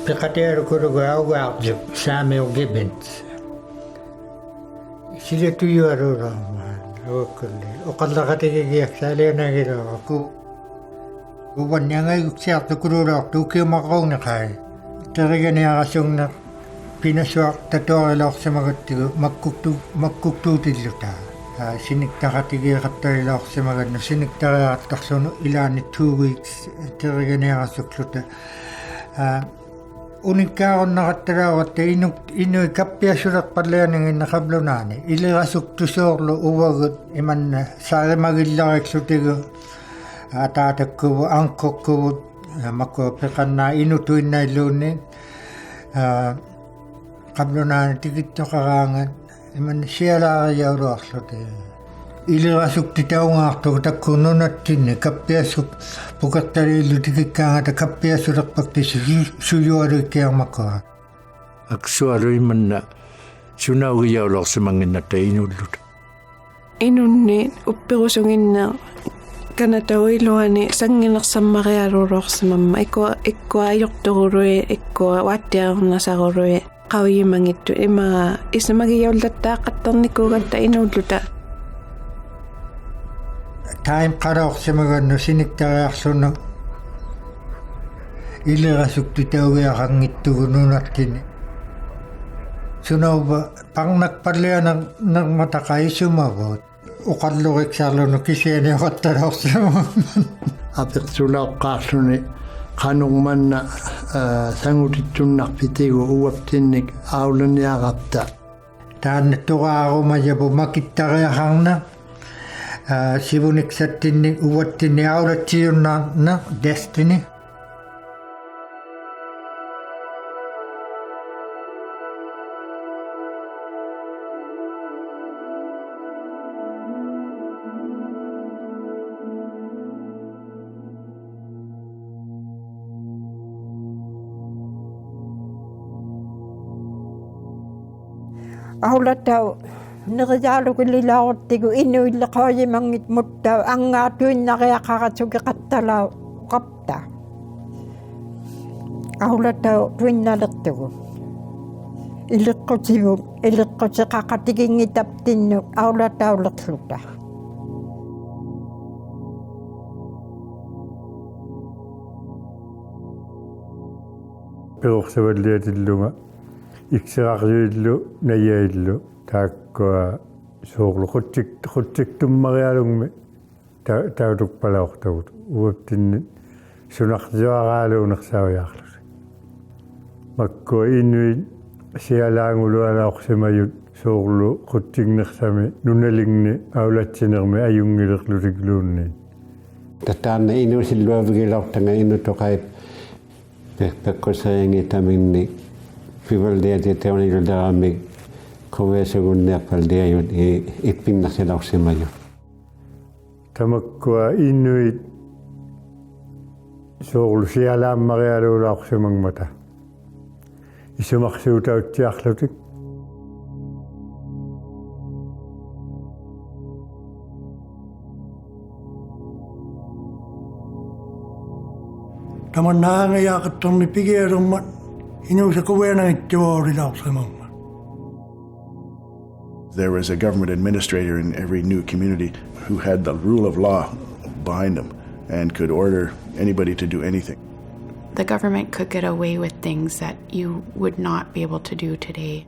Kappiataittut saamiugibbint. Silatujuaruuraamaan uukkulli. ᓄnaᓕᕆനിᒃ uvanniangayuksiartukuruulaartu ukiumaqaruuniqai. Teriganiarasungneq pinasuaq tatuarilaorsimagattigu ᒪᒃකුৎ뚜ৎ siniktaratigiiqattarilaorsimagannu siniktariaqartarsunu ilaani 2 weeks teriganiarasukluta unikkaarunnarattalaawatta inui kappiasulerpallianinginnaqablunaani ilirasuktusoorlu uvagut imanna saarimagillariqlutigu ataatakkuvu anqokkuvut makua peqannaa inutuinnailluunni qablunaani tikittoqaraangan iman sialaariauruarluti ilirasukti taungaartugu takku ᓄ나ᓐtinni kappiassuk pukertaliillu tikikkaangata kappiassulerpakti sulualuikkiarmakua aksualuimanna ᓄnaᓐугиаулоорсимангиннатта инуллут инунни уппирусунгинна канатауиллуани сангинерсаммариалуулоорсимамма иккуа иккуа уаттиарнасарулуи ᒃауйимангитту имага исмагиуллаттааққаттерникуугатта инуллута time qaraorsimagannu siniktariarlunu ilirasukti taugiaqangittugu ᓄnaᓐтини sunauva parnakpallianermataqa исумавут uqalluriksarlunu kisianiaqattalaorsimagamman apiqsulaoqqaarluni qanugmanna sangutittunnarpitigu uwaptinnik аауланиақарта taannattuqaarumayapu makittariaqarna ᓯᕗनिᒃᓴтtinni uvattinni ăውлатсиуннаарна destiny ăулатау неридaalukиллилаарутtigu ᓄииллеқоojimангit muttau ангаатуиннариақаратукеқатталау қапта ăулатау туинналертугу илеққутигу илеққутеқақатигингитаптинну ăулатаулерлута перорсаваллиатиллунга иксеқарюиллу наяиллу тааккуа соорлу қутсиктуммариалугми таутукпалаортагут уаптинни сунартиараалуунерсауяарлус маккуа ᓄиит сиалаангулуалаорсимаьют соорлу қутсигнерсами нуналингни ăулатсинерми аюнгилерлутиклуунни татаанна инусиллуавигилортанга инутоқайп пеккусарингитаминни пивалдиатитеонилулераамик ковесугунниарпалдиают иппиннарсилаорсимаю тамаккуа ᓄиит соорлу сиалааммариалуулаорсимангмата исумарсуутаутсиарлутик таманнаангаяақатторни пигиалуммат инусакувианагиттуорилаорсимамма. There was a government administrator in every new community who had the rule of law behind him and could order anybody to do anything. The government could get away with things that you would not be able to do today.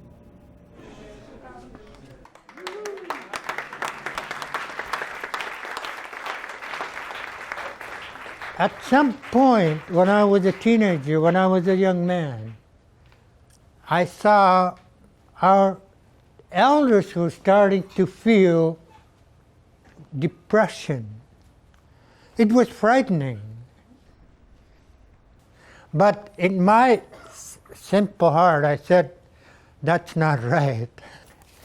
At some point, when I was a teenager, when I was a young man, I saw our elders were starting to feel depression. It was frightening. But in my simple heart, I said, that's not right.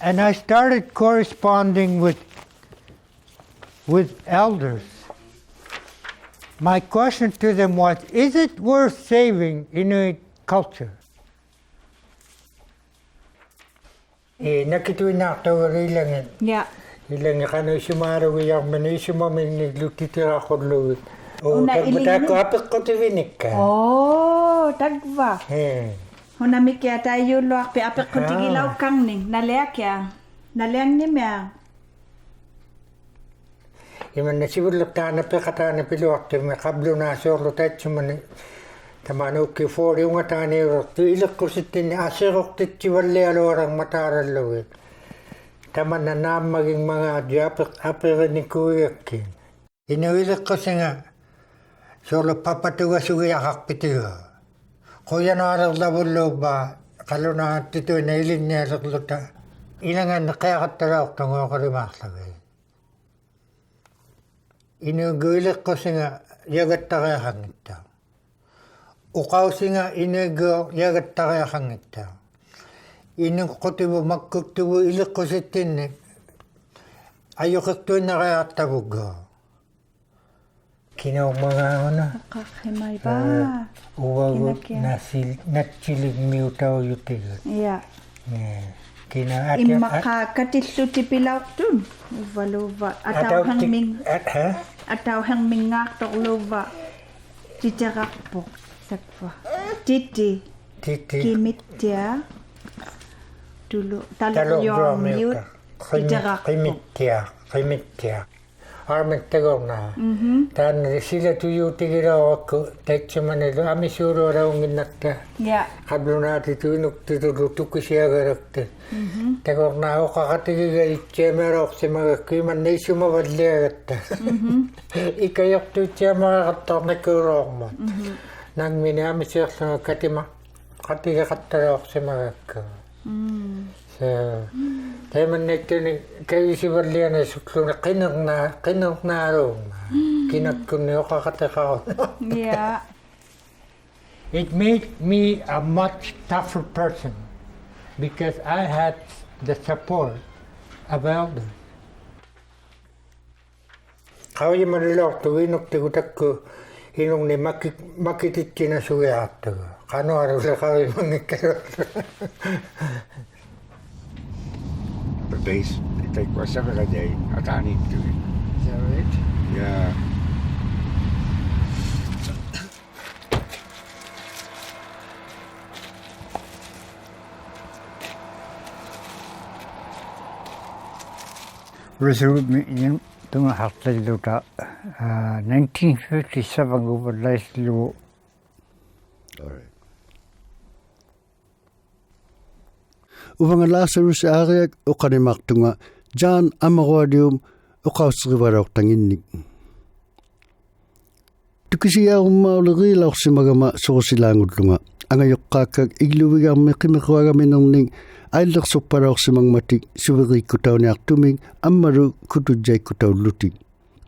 And I started corresponding with elders. My question to them was, is it worth saving Inuit culture? Nakituinaqtawarilangan. Ja. Ilangi qanuisumaarugiyarmani isumaminnik lutitiraaqullugut. Tamataqaappeqqutivinikka. Oh. tagva. Ҳунамикиа таиуллуарпи апеққутигилауккарнин налеакиа. Налеангнимиа. иманна сивуллуттаана пеқатаана пилуартимми қаблунаасуурлу таатсумани тамануукки фориунгатааниурту илеққуситтини асеқортитсиваллиалуарарматаараллуги таманна нааммагингмага аперникуиакки инуилеққусинга соорлу папатугасугиақарпитига қуянаалерлавуллууппа қалунааттитуина илинниалерлута иlanganne қеқатталаортангуоқалимаарлаги инугуилеққусинга ягаттариахангитта уқаусинга инугуо ягаттариахангитта инуққутиву маккуттуву илеққуситтинни аюқиқтуиннариартавугга кинаумагаагана қаққимайба увагут насил натсилигмиутауютигут я кина иммаққааккатиллутипилаортун уввалуува атаухангмингаарторлуува титерарпо саква тити кимиттиа тулу талуйоормиут титерарпо арметтагорна таанна силатуюутигилаавакку таатсиманилу амисууруалаунгиннарта я qablунаати туинуктутулу туккусиагалакта тагорнаа оқақатигига итсиамаалоорсимагакку иманна исумаваллиагатта икаёртуутсиамаагаттарнаккуулоорма нангмини амисиерлунга катима қатигақатталоорсимагакку тайманнаттуни кависиваллиана суклуна қинернааруума кинаккунни оқақатеқару yeah It made me a much tougher person because I had the support of elders. Ҟауйималилоорту инуктигутакку инугни макититсина сугиаартага қануаруле ҟауйимангиккалу The base, they take whatever day. I can't even do it. Is that right? Yeah. Resolved me in the Hartleluta 1957 over last law. All right. uvangalaasarus aariak uqanimartunga John Amarualium uqausserivalortanginnik tukisiaarummaauleriilaorsimagama sorusilaangullunga angajoqqaakkak igluvigaarmi qimequagaminerning aillersurpalaorsimangmatik suveriikkutauniartumik ammalu kutujjaikkutaullutik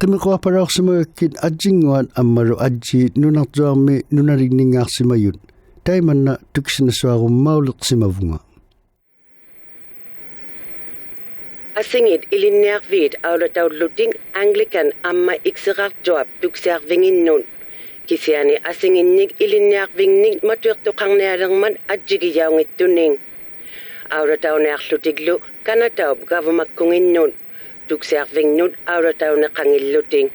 qimequarpalaorsimagakkit atsinguan ammalu atsi nunartuarmi nunaligningaarsimayut taimanna tukisinassuarummaulерsimavunga Asingit ilinnniarviit aulataulluting Anglican amma ikserartuap tuksiarvinginnun kisiani asinginnik ilinniarvingnik matuertuqarnialerman atjigiyaungittuning aulatauniarlutiglu Kanatauп gavamakkunginnun tuksiarvingnut aulatauneqangilluting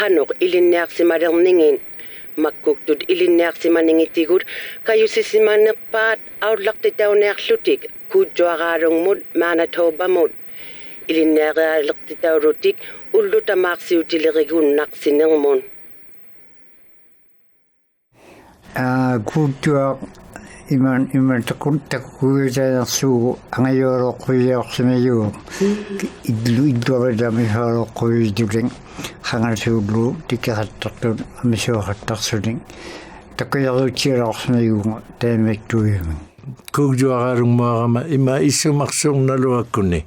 qanuq ilinniarsimalerningin ᒪᒃකුৎ뚜ৎ ilinniarsimaningitigut kayusisimanerpaat aullartitauniarlutik kuutjuaraalungmut maanatoobamut ilinniarialertitaulutik ullutamaarsiutilerigunnaqsinermun kuuttuaq iman takkuujanersuugu ангайоолоққуйиорсимаюу илluarilamihaaloqquiituling хангалсууллу тикеқаттартут амисуақаттарсулин таккуяруутсиалоорсимаюуга таамиттуйуми куужуаралунгмаарама има иссумарсуурналуаккуни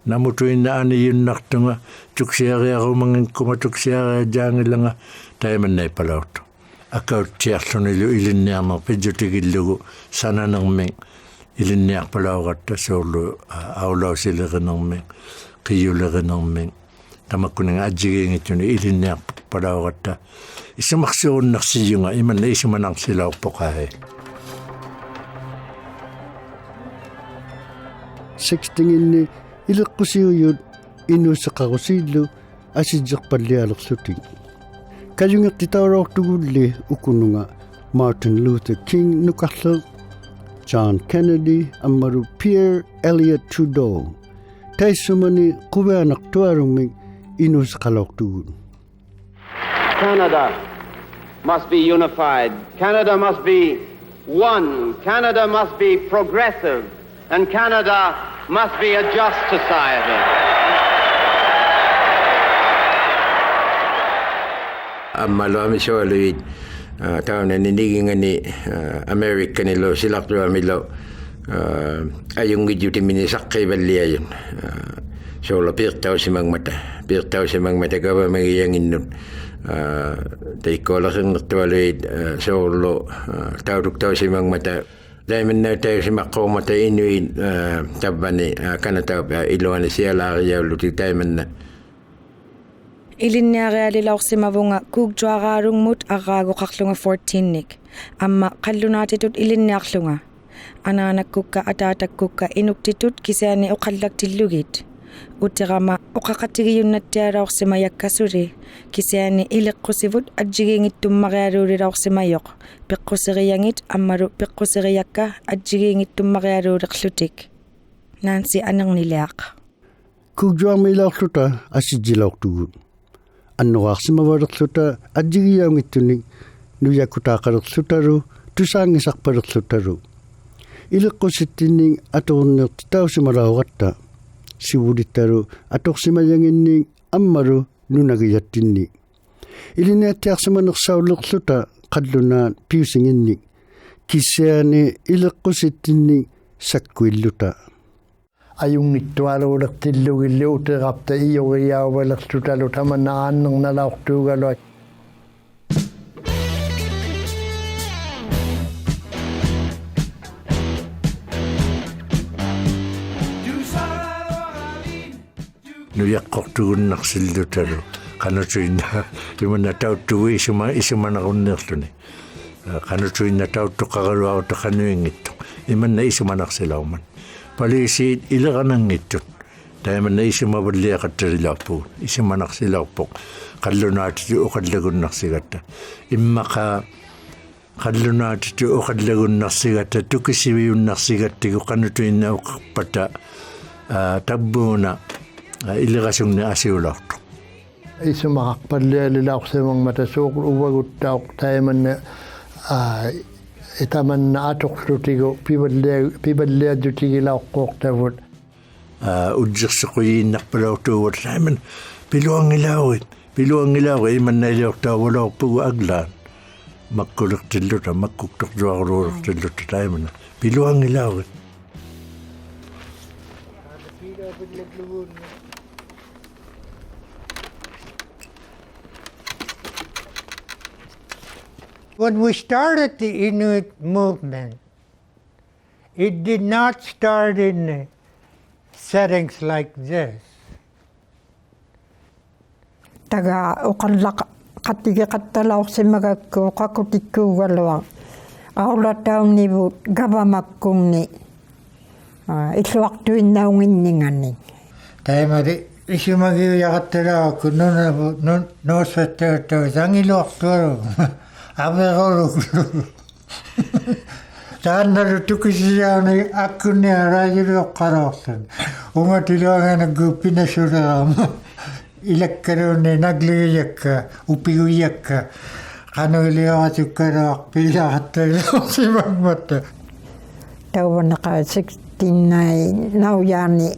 намутуинна аниюннартунга туксиариарумангинккума туксиариаджаангиланга таиманнай палаорту акаутсиарлунилу илинниарнер пиджутигиллугу сананерми илинниарпалаугатта соорлу аулаусилеринерми қиюлеринерми тамаккунинга аджигингитсуни илинниарпалаугатта иссумарсуурнерсиюнга иманна исуманарсилауппоқаа sextinginni ileqqusiuyut inuusseqarusiillu asijjerpallialersutik kajungertitaulortugulli ukununga Martin Luther King nukallu, John Kennedy, amaru Pierre Elliott Trudeau. Taisumani kuwanak tuaruming inusakalautugun. Canada must be unified. Canada must be one. Canada must be progressive. And Canada must be a just society. Amalo amisoaloid tauna ninigingani Americanilo silaqtuamilo ayunggijutimini saqqaivalliayun sola ᓃauᒪᒃකුᓏᓐനിᒃ kavamagiyanginnut taikkoolasernertualoid soorlu ᓃauᓃ ᓃauᒪᒃකුᓏᓐനിᒃ ᓄИথ tabbani Kanatauop iluani ᓴᓚauᓐutiᒃ taimanna Иᓕᓅгуሲмавунга кугтуараарungmut араагоқарлунга 14ник амма қаллунаатитут илинниарлунга анаанаккукка атаатаккукка инуктитут кисаани оқаллактиллугит утерама оқақатигиюннаттиалаорсима яккасули кисаани илеққусивут аджигиингиттуммариалуулилаорсимайоқ пеққусериангит аммалу пеққусериакка аджигиингиттуммариалуулерлутик наанси анернилиақ кугжуамилаарлута асижилаортугу аннуаарсимавалерлута аджигиаунгиттуник нуякутаақалерлутару тусаангисарпалерлутару илеққуситтинник аторнерти таусималауратта сивулиттару аторсимаянгинник аммалу нунагияттинник илиниаттиарсиманерсаулерлута қаллунаат пиусингинник киссаани илеққуситтинник саккуиллута ajungittualuulertillugillu uteqarta ioriauvalerlutalu tamannaannernalartuugaluak nuyaqqortugunnarsillutalu qanutuinna imana tauttugu isumanaqunnerluni qanutuinna tauttuqqagaluautaqanuingittu imanna isumanarsilauman Palisiit ileqanangittut taimanna isumavulliaqattarilaarpugu isumanarsilaarpoq qallunaatitu uqallagunnarsigatta immaqa qallunaatitu uqallagunnarsigatta tukisiviunnarsigattigu qanutuinna uqarpata tabbuuna ileqasunni asiulartu isumaqarpallialilaorsimaŋmata suuq uvaguttauq taimanna itamanna atoqlutigu piballiadutigilaoqqoortavut ujjersequyiinnarpalaortuuvat saiman piluangilaugi imanna iliortaavulaorpugu aglaan makkulertilluta makkuktortuaruulertilluta taimana piluangilaugi When we started the Inuit movement, it did not start in settings like this. Taga uqallaq qattiga qattalaorsimagakku qakutikkuugaluaq aulataunivut gavamakkunni illuartuinnaunginningani taimari isimagiu yaqattalaakku ᓄnaᓕᕆniᕐ sangiluartuaru averoluglu taannalu tukisiaani akkunni araajuluoqqaloorlun ungatiluanganaggu pinasulerama ilakkaluunni nagligiyakka upiguyakka qanuilioratukkaloaq pillaqattaliorsimaŋmata tauvannaqa 69 nauyaani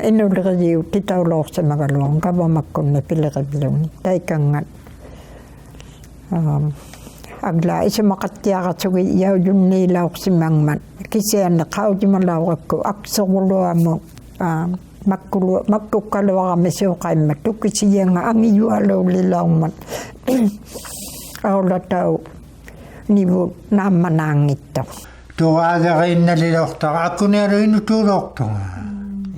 inulerigiu titauloorsimagaluun kavamakkunni piliqivluni taikangat agla isimaqattiaqatugi yaujunniilauqsimaŋmat kisianne qaujimalauraqku akseruluamu makkukkaluarami suuqaimmat tukkisianga angiyualuulilaummat aulatau nivut naammanaangitto tuaagerinnalilortaqa akkunialu inutuulortunga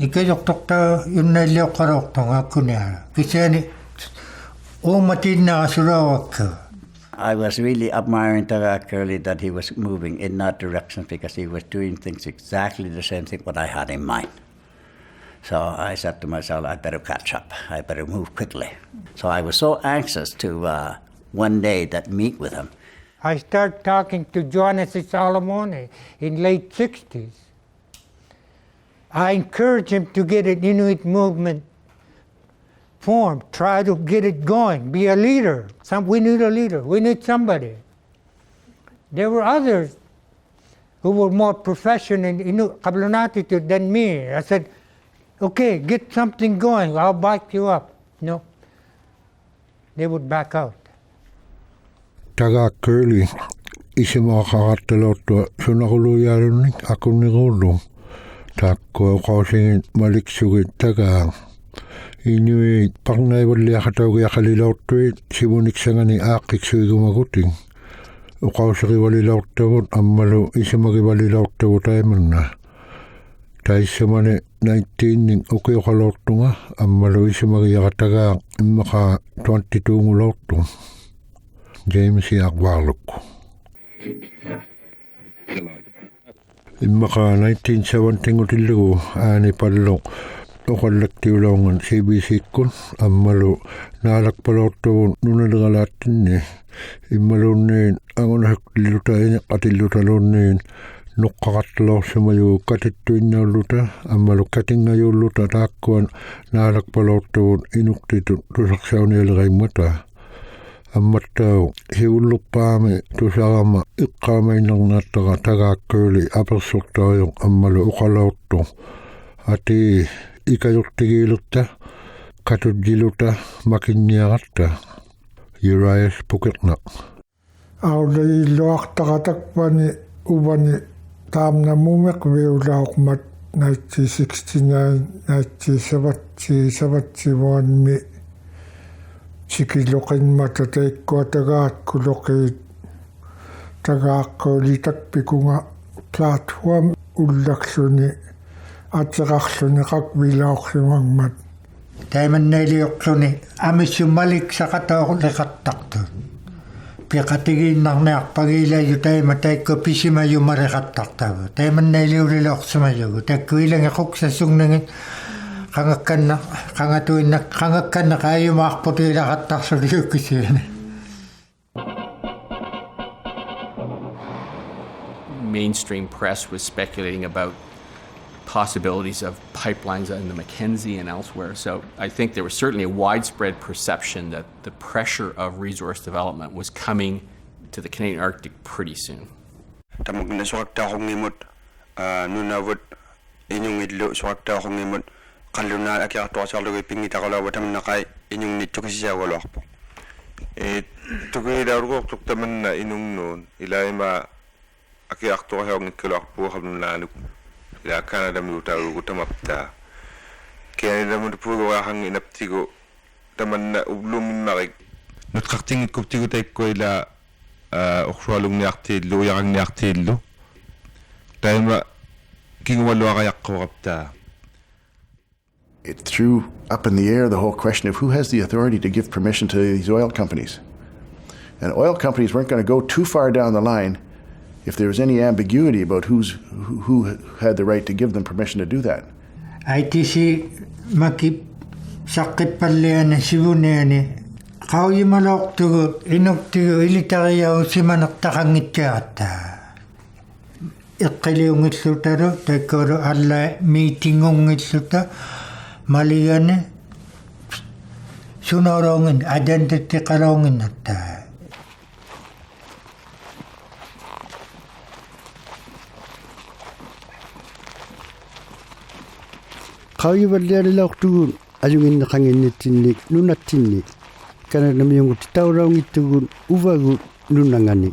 ikajortortaa yunnalliоққалоортунга akkunialu kisiani uumatiinnaasulaavakka I was really admiring Tagakali that he was moving in that direction because he was doing things exactly the same thing what I had in mind. So I said to myself, I better catch up. I better move quickly. So I was so anxious to one day that meet with him. I started talking to ᒠάνεσι Σολομόνι in late 60s. I encouraged him to get an Inuit movement formed, try to get it going, be a leader. We need a leader. We need somebody. There were others who were more professional in ᒃ瑠ᕉᓚ than me. I said, okay, get something going. I'll back you up. No. They would back out. Tagakkøli isimaaqaqartalortua sunaquluyaarunnik aqunniquullu taakkuoqausingit maliksugit tagaa Inuit parnaivalliaqataugiaqalilortuit ᓯᕗनिᒃᓴმενᒃ ааqqiksuigumagutin uqauserivalilortavut ammalu isimagivalilortavut aimanna taissamani 19ning ukiuqalortunga ammalu isimagiaqatagaa immaqa 22 ngulortu James Iᓕᅅකුᓯ미니ᒃ immaqa 1970 utillugu aani pallu uqallaktiulaungan CBC-kkun ammalu naalakpalortavun ᓄ나ᓕᓆᓐ immalunniin angunahuktilluta ineqqatillutalunniin nuqqaqartalaorsumayuu katittuinnaulluta ammalu katingayuulluta taakkuan naalakpalortavun inuktitut tusaqsaunialiqaimmata ammattau hiulluppaami tusarama iqqaamainnernattaqa tagaakkuuli apersortariuq ammalu uqalaortu ati ikajortigiilutta katutjiluta makinniaqarta Urias Pukertnaq Aulaiilluartaqatakpani uvani taamnamumeq viulauqmat 1969 1970 sikiloqinmata taikkuatagaakkuloqiit tagaaqqaulitakpikunga platform ullaksluni ateqarluni qakvilauqsimaŋmat taimannaliuqluni amissumalik saqatauqliqartartu piqatigiinnarniarpagiilayu taima taikku pisimayumariqartartagu taimannaliuliloqsumajugu takkuilangequksassugnangit qangakkanna qaayumaarputiilaqartarsuliukkisiani mainstream press was speculating about possibilities of pipelines in the Mackenzie and elsewhere. So I think there was certainly a widespread perception that the pressure of resource development was coming to the Canadian Arctic pretty soon. ᓄ나ᓐᒃ ᓄnaᓐ суартаахунгимут қаллунаа акиартуасарлуги пингитақалуаватамнақай инунгнитсукисиагулуарпо тугилаургуортук таманна инунгнуун илаима акиартуасаорниккалуарпуухалуннаанук ila Canada miutaugu tamapta Canada mutpuugahan inaptigu tamanna ubluminnarik nutqartingit kuptigu taikku ila ᓄnaᓐуарниартииллу уяранниартииллу таима кигумалуараяккуурапта. It threw up in the air the whole question of who has the authority to give permission to these oil companies. And oil companies weren't going to go too far down the line if there was any ambiguity about who had the right to give them permission to do that. ITC makip sakit palliani sivuniani ᓃ우ಯಿᒪᓕauᓐ inuktigu ᓕᓅகுᓯ미니ꒃ taqangittiaqatta eqqiliungillutalu takkulu alla meetingungilluta maligani sunorongin identity qalonginnatta qauyuvallialilaortugun ajunginneqanginnitsinnik nunatsinnik kananamiungut tauraungittugun uvagu nunangani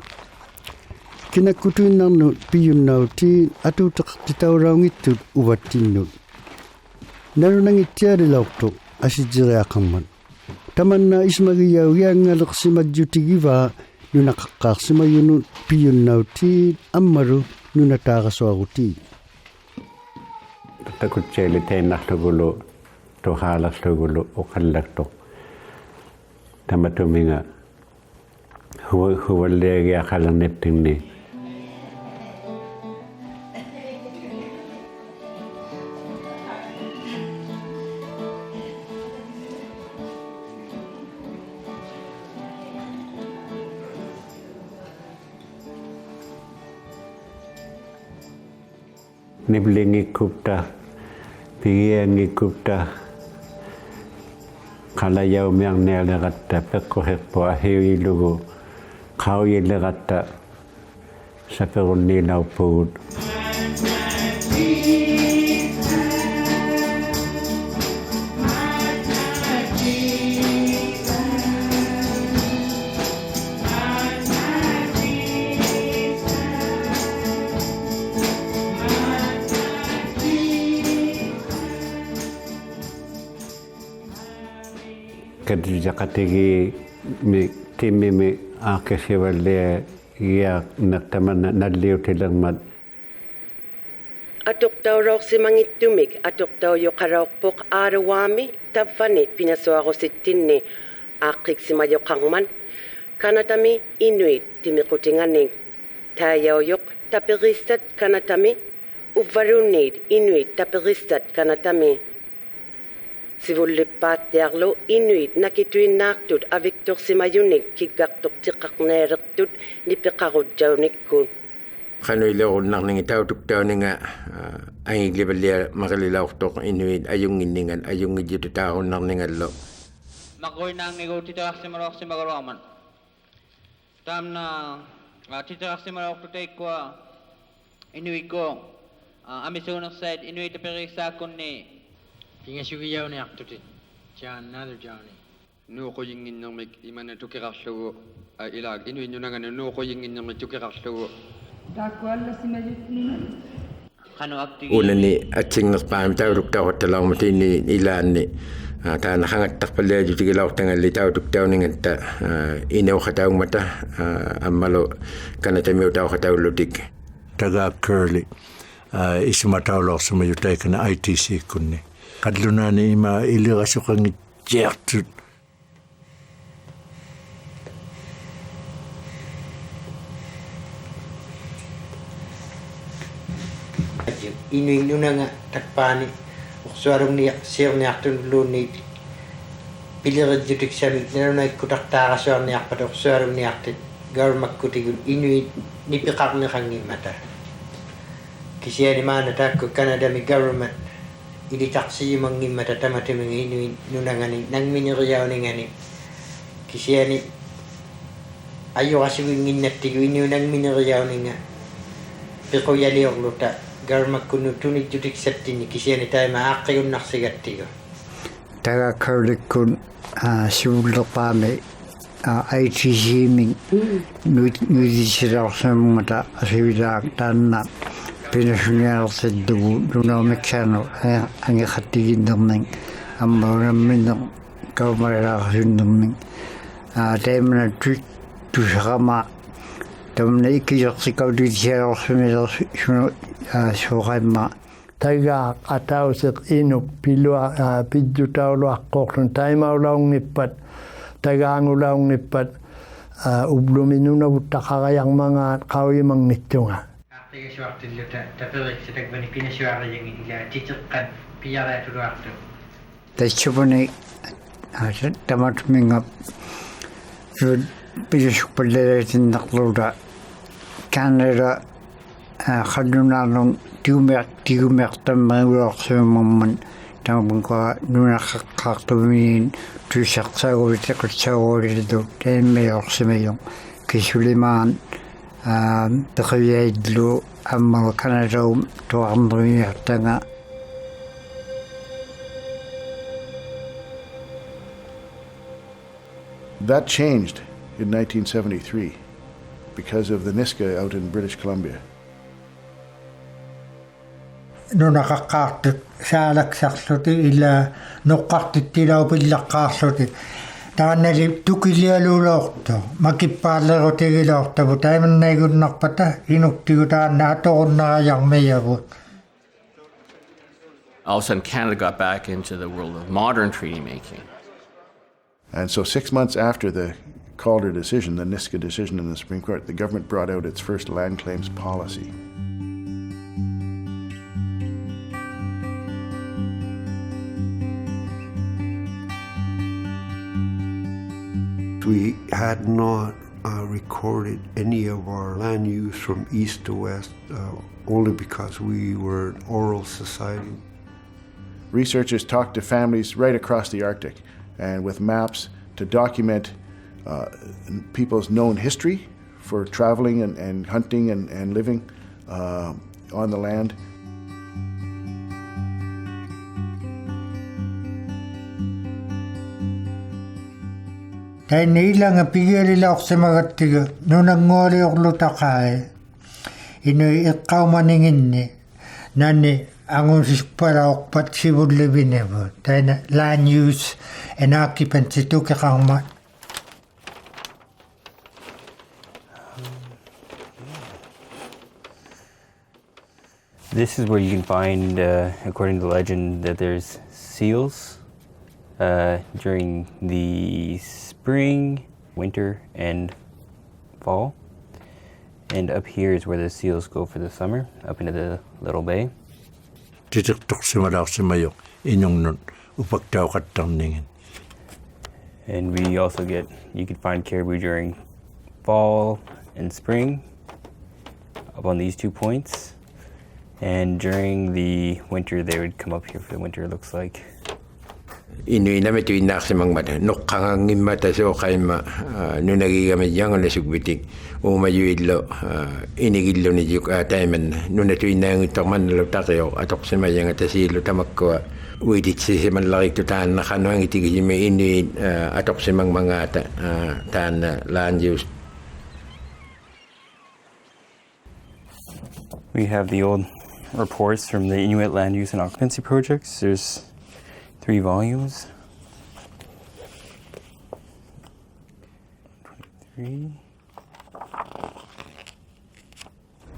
kinakkutuinnarnu piyunnautiin atuuteqtitauraungittut uvattinnut narunangittialilaortu asitiriaqammat tamanna ismagiyaugiangaleqsimatjutigiva nunaqaqqaarsimayunut piyunnautiin ammalu nunataaqasuarutii takutseeli teinnarlugulu tuhaalarlugulu uqallaktoq tamatuminga huvalliagiaqalernippinni niblingikupta pigiangikupta qalayaumiarnialeratta peqqoherpo ahiuilugu qauyileratta saperunniilauppugut Katijakatigi mi timmi mi akesivalle ya naktamana nalliutilermat atoqtauroorsimangittumik atoqtauyoqarauqpoq aaruwaami tavvani pinasuarusittinni aaqqiksimayoqarman kanatami ᓄ이թ timiqutinganik таиауйоқ тапериссат канатами увварунниит ᓄ이թ тапериссат канатами сивуллиппааттиарлу ᓄ이թ накитуиннаартут авикторсимаюник киккартортиққарнеалертут нипеқарутжауниккун qanуилеруннарнинги таутуктаунинга ангиглибаллиа мақалилаортоқ ᓄ이թ аюнгиннинган аюнгидюту тааруннарнингаллу ᒪᒃකුৎᑐৎ титарсималуорсимагаруаман тамна титарсималуортутеиккуа ᓄ이թко амисуунерсаит ᓄ이թ перисааккунни Tingasugiyauniartutit jaannalujauni nuuquyinginnermik imana tukiqarlugu ilaak ᓄ이թ nunangana nuuquyinginnermik tukiqarlugu taakkuallasimajutnima qanu akti unani atsingerpaami tauluktauruttalaarmutiini ilaanni taana hangattarpalliajutigilaortangalli tauluktauningatta ᓕᓅқатаунгмата аммалу канатамиутауқатауллутик tagaakkerli исуматаулоорсумаютаикана ITC kunni qallunaani ima ilirasuqangitjiartut ᓄ이թ nunanga tappaani уксуалугниарсиерниартуллуунниит пилериджутиксами нанунайккутартаарасуарниарпат уксуалугниартит гаурмаккутигун ᓄ이թ нипеқарнеқангиммата кисианимаана таакку Kanatami government илитарсиимангиммата таматиминги ᓄ이թ нунангани нангминериаунingani кисиани айорасугингиннаттигу ᓄ이թ нангминериаунинга пеқуялиорлута гармаккуну тунитутиксаттини кисиани таима ааққигуннарсигаттигу тагааккерликкун сиуллерпаами ITC-мин нуидисилаарсаммата асивилаак таанна пинасуниаерсаттугу нулаумиксаану ангеқаттигиннернин аммаунамминер каумалаарсуннернин таимана тусарама тамна иккиерсикаулитисиалорсумилерсуну суоқаймма тайгаа атаусеқ инук пилуа пиджутаулуаққорлун таймаулаунгиппат тагаангулаунгиппат ублуминунавуттақариармангаат қауимангитсунга артигисуартиллута таперикситаквани пинасуариянги ила титеққат пиараатулуарту тассупани таматминга пилисукпаллалаатиннарлуута Canada qallunaarlun тигумертаммагулоорсуумман таамунка нунаққартумиин тусақсаагувитеқутсаагуулиту таиммиорсимайо кисулимаан пеқияидлу аммаа канадаум туарнериартанга That changed in 1973 because of the Nisga'a out in British Columbia. Nunaqaqqaartut saalaksarluti ila nuqqartittilaupillaqqaarluti taannali tukilialuuloortu makippaallerutigiloortavu taimannaigunnerpata inuktigu taanna atorunnarajarmiyagut. All of a sudden, Canada got back into the world of modern treaty making. And so 6 months after the Calder decision, the Nisga'a decision in the Supreme Court, the government brought out its first land claims policy. We had not recorded any of our land use from east to west only because we were an oral society. Researchers talked to families right across the Arctic and with maps to document people's known history for traveling and hunting and living on the land. Tainni ilanga ᓃꕗ니ᒃᓴᒥᓐniq nunaŋŋualiorlutaqai ᓄИథ nani angusispalaorpat sivullivinevu taina land use and occupancy tukiqarma. This is where you can find, according to the legend, that there's seals during the spring, winter, and fall. And up here is where the seals go for the summer, up into the little bay. And we also you can find caribou during fall and spring, up on these 2 points. And during the winter, they would come up here for the winter, it looks like. ᓄ나미투 노캉앙님마타 소카이마 누나기가메양을 숙비틱 오마유일로 이니길로니juk 타이만 누나투이나응이떡만로 따게요 아톡세마양아 타시일로 타막과 우이디치세만라릭투 타나 카노앙이티기지메 이니 아톡세망망아타 타나 란지우스. We have the old reports from the Inuit land use and occupancy projects. There's 3 volumes. 23.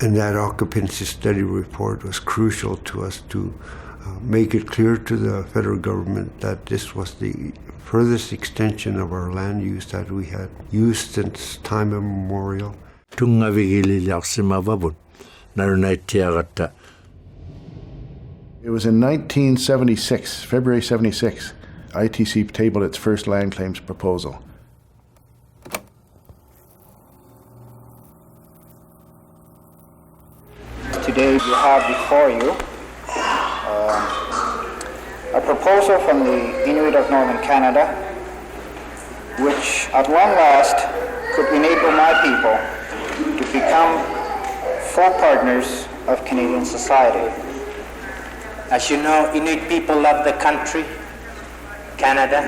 And that occupancy study report was crucial to us to make it clear to the federal government that this was the furthest extension of our land use that we had used since time immemorial. It was in 1976, February 76, ITC tabled its first land claims proposal. Today you have before you a proposal from the Inuit of Northern Canada, which at long last could enable my people to become full partners of Canadian society. As you know, Inuit people love the country, Canada,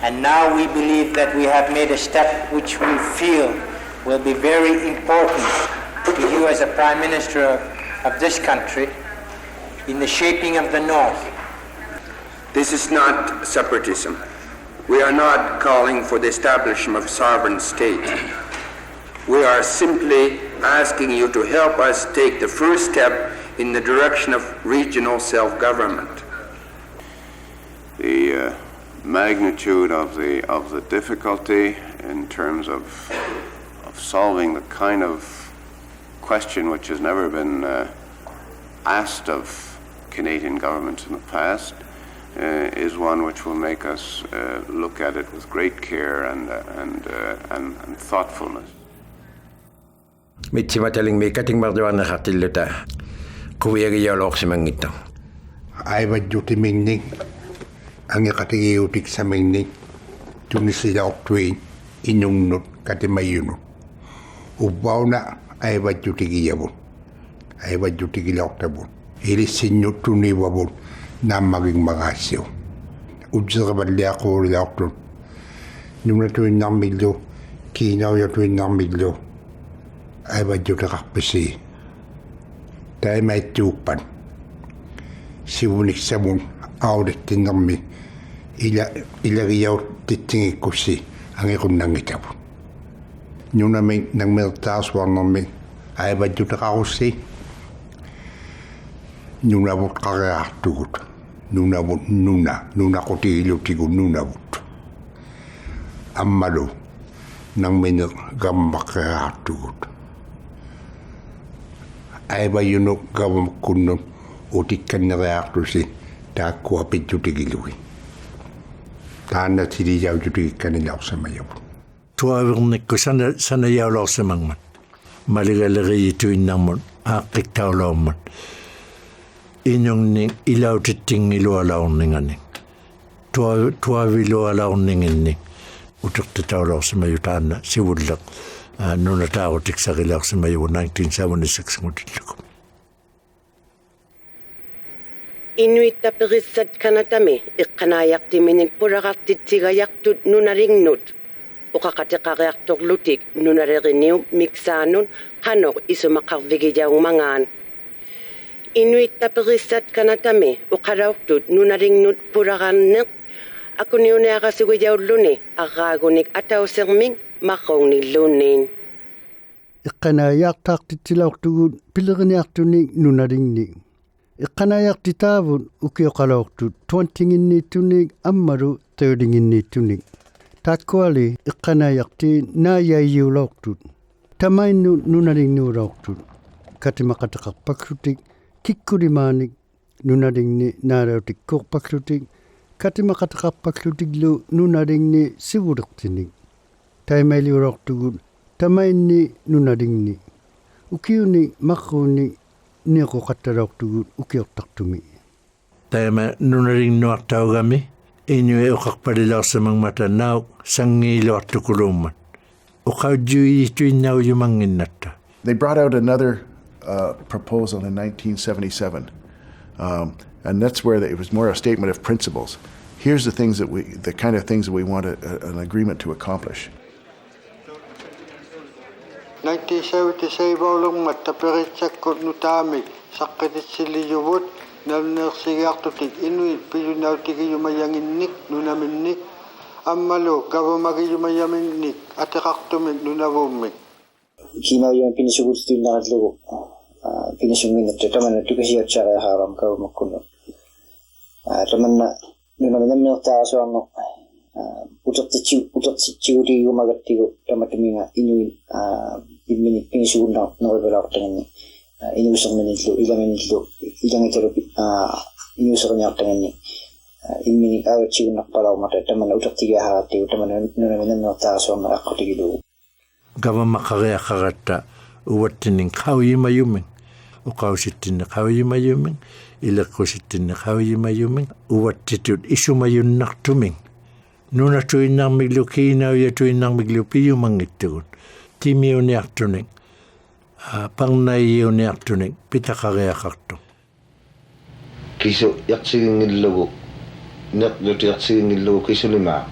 and now we believe that we have made a step which we feel will be very important to you as a Prime Minister of this country in the shaping of the North. This is not separatism. We are not calling for the establishment of a sovereign state. We are simply asking you to help us take the first step in the direction of regional self-government. The magnitude of the difficulty in terms of solving the kind of question which has never been asked of Canadian governments in the past is one which will make us look at it with great care and thoughtfulness. Mitsimataling me kating marduana khatilluta ᓄnaᓈᕆᓐᓐ ă㓚ᔪᓅ ă㓓ᔪᓅᓐᓄᓪᓗ tunisilaortuin inungnut katimayunut ubbauna ă㓓ᔪᓅ ă㓓ᔪᓅ ilissinut tunivavut naammagingmagaassiu utseqavalliaquulilaortut nunatuinnarmillu kiinauйatuinnarmillu ă㓓ᔪᓅqarpisi taamaittuuppan ᓯᕗनिnëкъсамун аулаттиннэрми илагияут титсигиккусси ангекуннангитапу нунами нагмертаарсуарнэрми ă㓓ᔪᓅтеқарусси нунавут қариартугут нунавут нунақутигилутигу нунавут аммалу нангмине гаммаққаартугут ă㓓ᔪᓅ гавамккуннут утикканнериаартуси тааккуапитсутигилуги тааннатилияутутигикканилаорсамаяпу tuavirnikku sanajaulorsimangmat maligaleriyituinnarmut aaqqiktaulaummat inungni ilautittingilualaorninganik tuavilualaorninginnik utertitaulorsimayutaanna sivulleq nunataarutiksaqilaorsimayu 1976 ngutilluku ᓄ이թ тапериссат канатами икканааяқтиминик пулақартитсигаяқтут нунаригнут оқақатеқариарторлутик нунареринниу ᒥᒃᓵᓄథ қанор исумақарвигияумагаан ᓄ이թ тапериссат канатами оқалаортут нунаригнут пулақарнеқ акуниунеарасугияуллуни арраагуник атаусермик маққунгниллуунниин икканааяартаартитсилаортугут пилерниартуник нунаригни икканааяартитаавут укиоқалаортут 20-нгинниттуник аммалу 30-нгинниттуник таккуали икканааяарти нааяйиулаортут тамайну нунаригниулаортут катимақатеқарпаксутик киккулимааник нунаригни наалаутиккуорпаксутик катимақатеқарпаксутиглу нунаригни сивулертиник таймаилиулаортугут тамайни нунаригни укиуни маққууни неқоқатталаортугут укиортартуми таама нунаригнуартаугами инуэ оқарпалилаарсамангмата нау сангиилуартукулууммат оқаудjuiituinnaujumangиннатта. They brought out another proposal in 1977, and that's where it was more a statement of principles. Here's the kind of things that we want an agreement to accomplish. 1977 volummatta peritsakkut nutaamik saqqititsiliyuvut nalnersigaartutik ᓄ이թ pilunautigiyumayanginnik ᓄ나민닉 аммалу гавамагiyumayaminnik атеқартумик ᓄнавууммик кинауян пинисугутстуиннаарлугу пинисунгиннатта тамана тукасиатсаариахаарам кавамаккуну таманна ᓄнаминаммертаарсуарно утертичигутигумагаттигу таматуминга ᓄ이թ имминик пинисугуннаа нервелаартагани ᓄиусерминиллу иламиниллу илангитеру ᓄиусерниартагани имминик ааватсигуннарпалаумата тамана утертигиахаратигу тамана ᓄнаминаммертаарсуарна аққутигилу гавамаққариаққаратта уваттинин қауйимаюмин уқауситтинне қауйимаюмин илеққуситтинне қауйимаюмин уваттитут исумаюннартумин нунатуиннармиглу кинауятуиннармиглу пиюмангиттугут тимиуниартуник парнаиуниартуник питақариақарту кису ярсигингиллугу неқлутиарсигингиллугу кисулимаа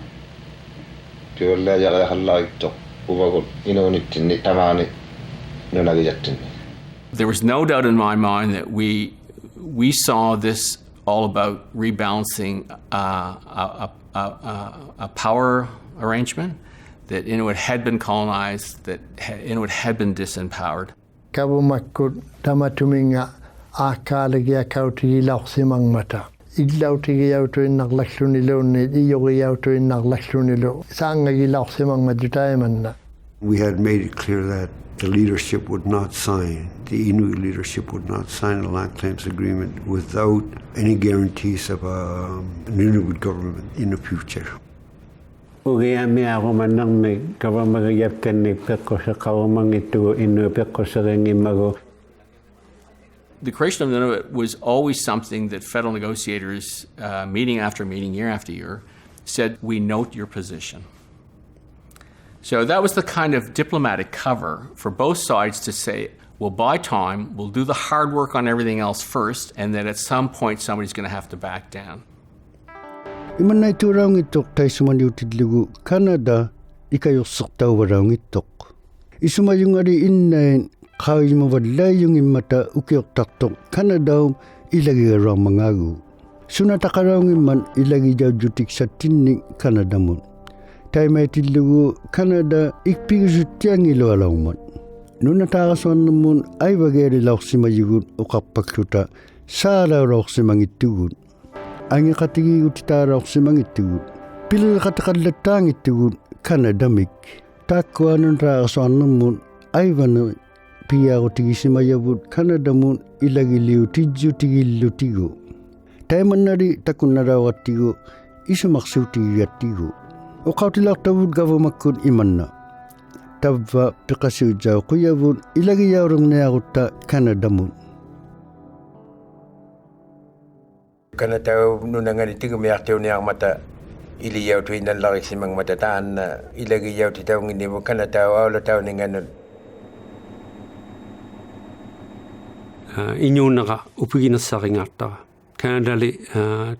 пиуллаажариахалларитто увагут инуниттинни тамаани нунагижаттинни. There was no doubt in my mind that we saw this all about rebalancing a power arrangement, that Inuit had been colonized, that Inuit had been disempowered. Kavumakkut tamatuminga aakkaalagia kautigilaorsimaŋmata iglautigiyautuinnarlalluniluunni iyogiyautuinnarlallunilu saangagilaorsimaŋmatutaimanna. We had made it clear that the leadership would not sign, the Inuit leadership would not sign a land claims agreement without any guarantees of an Inuit government in the future. The creation of the Nunavut was always something that federal negotiators, meeting after meeting, year after year, said, we note your position. So that was the kind of diplomatic cover for both sides to say, we'll buy time, we'll do the hard work on everything else first, and then at some point somebody's going to have to back down. Imanay turaungittok taisumanuutidlugu Canada ikayussartauwaraungittok. Isumayungari innain qauyimavallaiung immata ukiortartok Canadaum ilagigaramangagu. Sunataqaraungimman ilagijaujutik Canadamun. Taimaitillugu Canada ikpigusuttiangilualaummat. Nunataarasuannamun aivageerilaorsimayugut uqarpakluta saalaulaorsimangittugut. Angiqatigigutitaalaorsimangittugut. Pililiqatiqallattaangittugut Canadamik. Taakkuanunraarasuannamun aivanu piyaarutigisimajavut Canadamun ilagiliutigillutigu. Taimannari takunnarauattigu isumarsuutigiyattigu. uqautilartavut gavamakkun imanna tavva piqasiujauquyavut ilagiyaurungniarutta Kanadamun. Kanataaup Nunaguqniganik ᓕᖅ구시미니ᒃ taan ᓕᖅகு시미니ᒃ Kanatau ăauᓚтауниганут Inuunaqa upiginersaringaartara Kanadali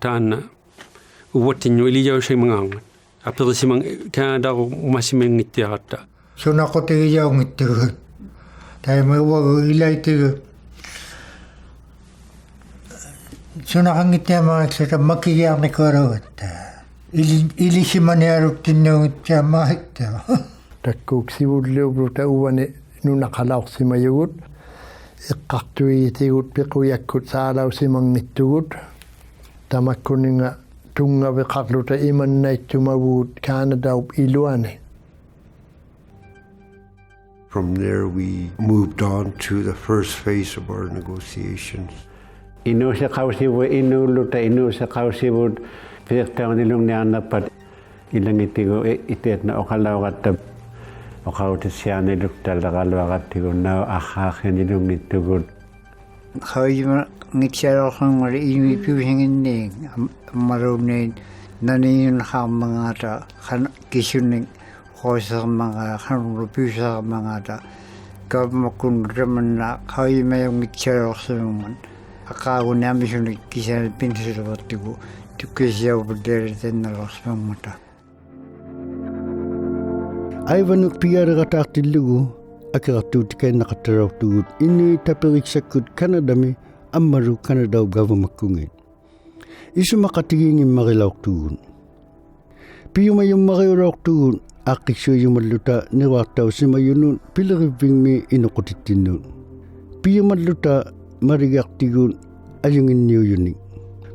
taanna uwattinnu ᓕᖅ구시미니ᒃ aperisimang Kanadaru umasimangittiaratta sunaqutigiyaungittugut taimuwagu ilaitigu sunaqangittiamaaksata makigiarnikuarugatta ᓕᖅ구시미니ᒃ takkuuksivulluubluta uwani nunaqalaorsimayugut iqqartuigitigut piquyakkut ßaalaausimangittugut tamakkuninga tungaviqarluta imannaittumavuut Kanataup iluani. From there we moved on to the first phase of our negotiations. Inuusiqausivu inuulluta inuusiqausivut piirtaunilungniarnerpat ilangitigu itiatna oqalauqattap oqautissiarniluktalleqaluaqattigu nau arraarjanilungnittugut ᓃိᒪᒃකුৎᑐৎ ᓃ аммалуунниин нанииннахаармангаата кисунник хоосермангаа хануру пюсаармангаата капмаккун раманна ᓃиᒪᒃකුৎ뚜ৎ ақаагуниамисуник кисанал пинсилуертигу туккисиавуллеританналерсмаммата Aivanuk pigareqataartillugu akerartuutikainнaqattaraortugut ᓕᒅ Kanadami ammaru Kanadau gavamakkungin isumaqatigiingimmarilauqtugun piyumayummariulaortugun aaqqiksuuyumalluta niruartausimayunun pilerivvingmi inuqutittinnun piyumalluta marigiartigun ayunginniuyunik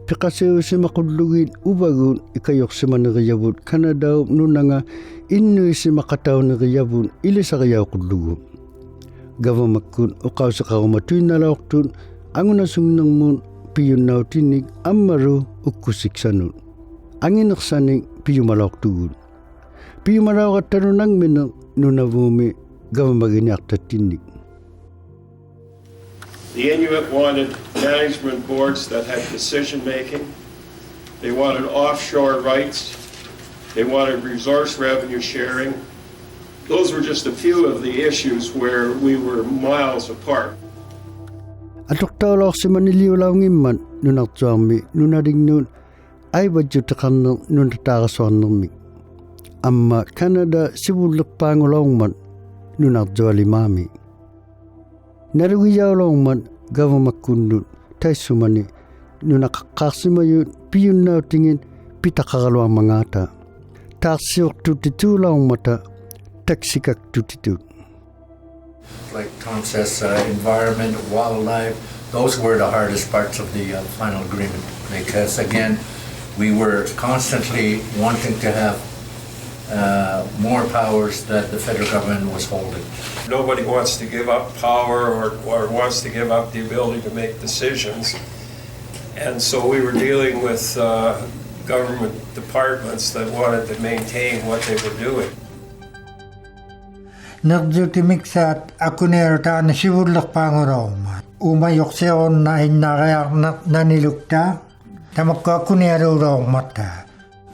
piqasiusimaqullugiin uvagun ikajorsimaneriavut Kanadau nunanga innuisimaqatauneriavun ilisariauqullugu gavamakkun uqausiqarumatuinnalaortun angunasungnermun piyunnautinik ammaru ukkusiksanut anginersanik piyumalaortugun piyumalauqattanunangmine nunavuumi gavamaginiartattinnik. The Inuit wanted management boards that had decision making. They wanted offshore rights. They wanted resource revenue sharing. Those were just a few of the issues where we were miles apart. Atoqtaulaorsimaniliulaungimman nunartuarmi nunalignun aivajjutaqarner nunataarasuarnermik amma Kanada sivullerpaangulaorman nunartualimaami nalugiyaulaorman gavamakkundut taissumani nunaqaqqaarsimayut piyunnautingin pitaqaraluarmangaata taarsiortutituulaormata taksikaktutitut. Like Tom says, environment, wildlife, those were the hardest parts of the final agreement because, again, we were constantly wanting to have more powers that the federal government was holding. Nobody wants to give up power or wants to give up the ability to make decisions. And so we were dealing with government departments that wanted to maintain what they were doing. Nerdjutimiksaat akuneertaana sivullerpaangulaorma umayorsiorna innariarnanilukta tamakku akuneeruulaormatta.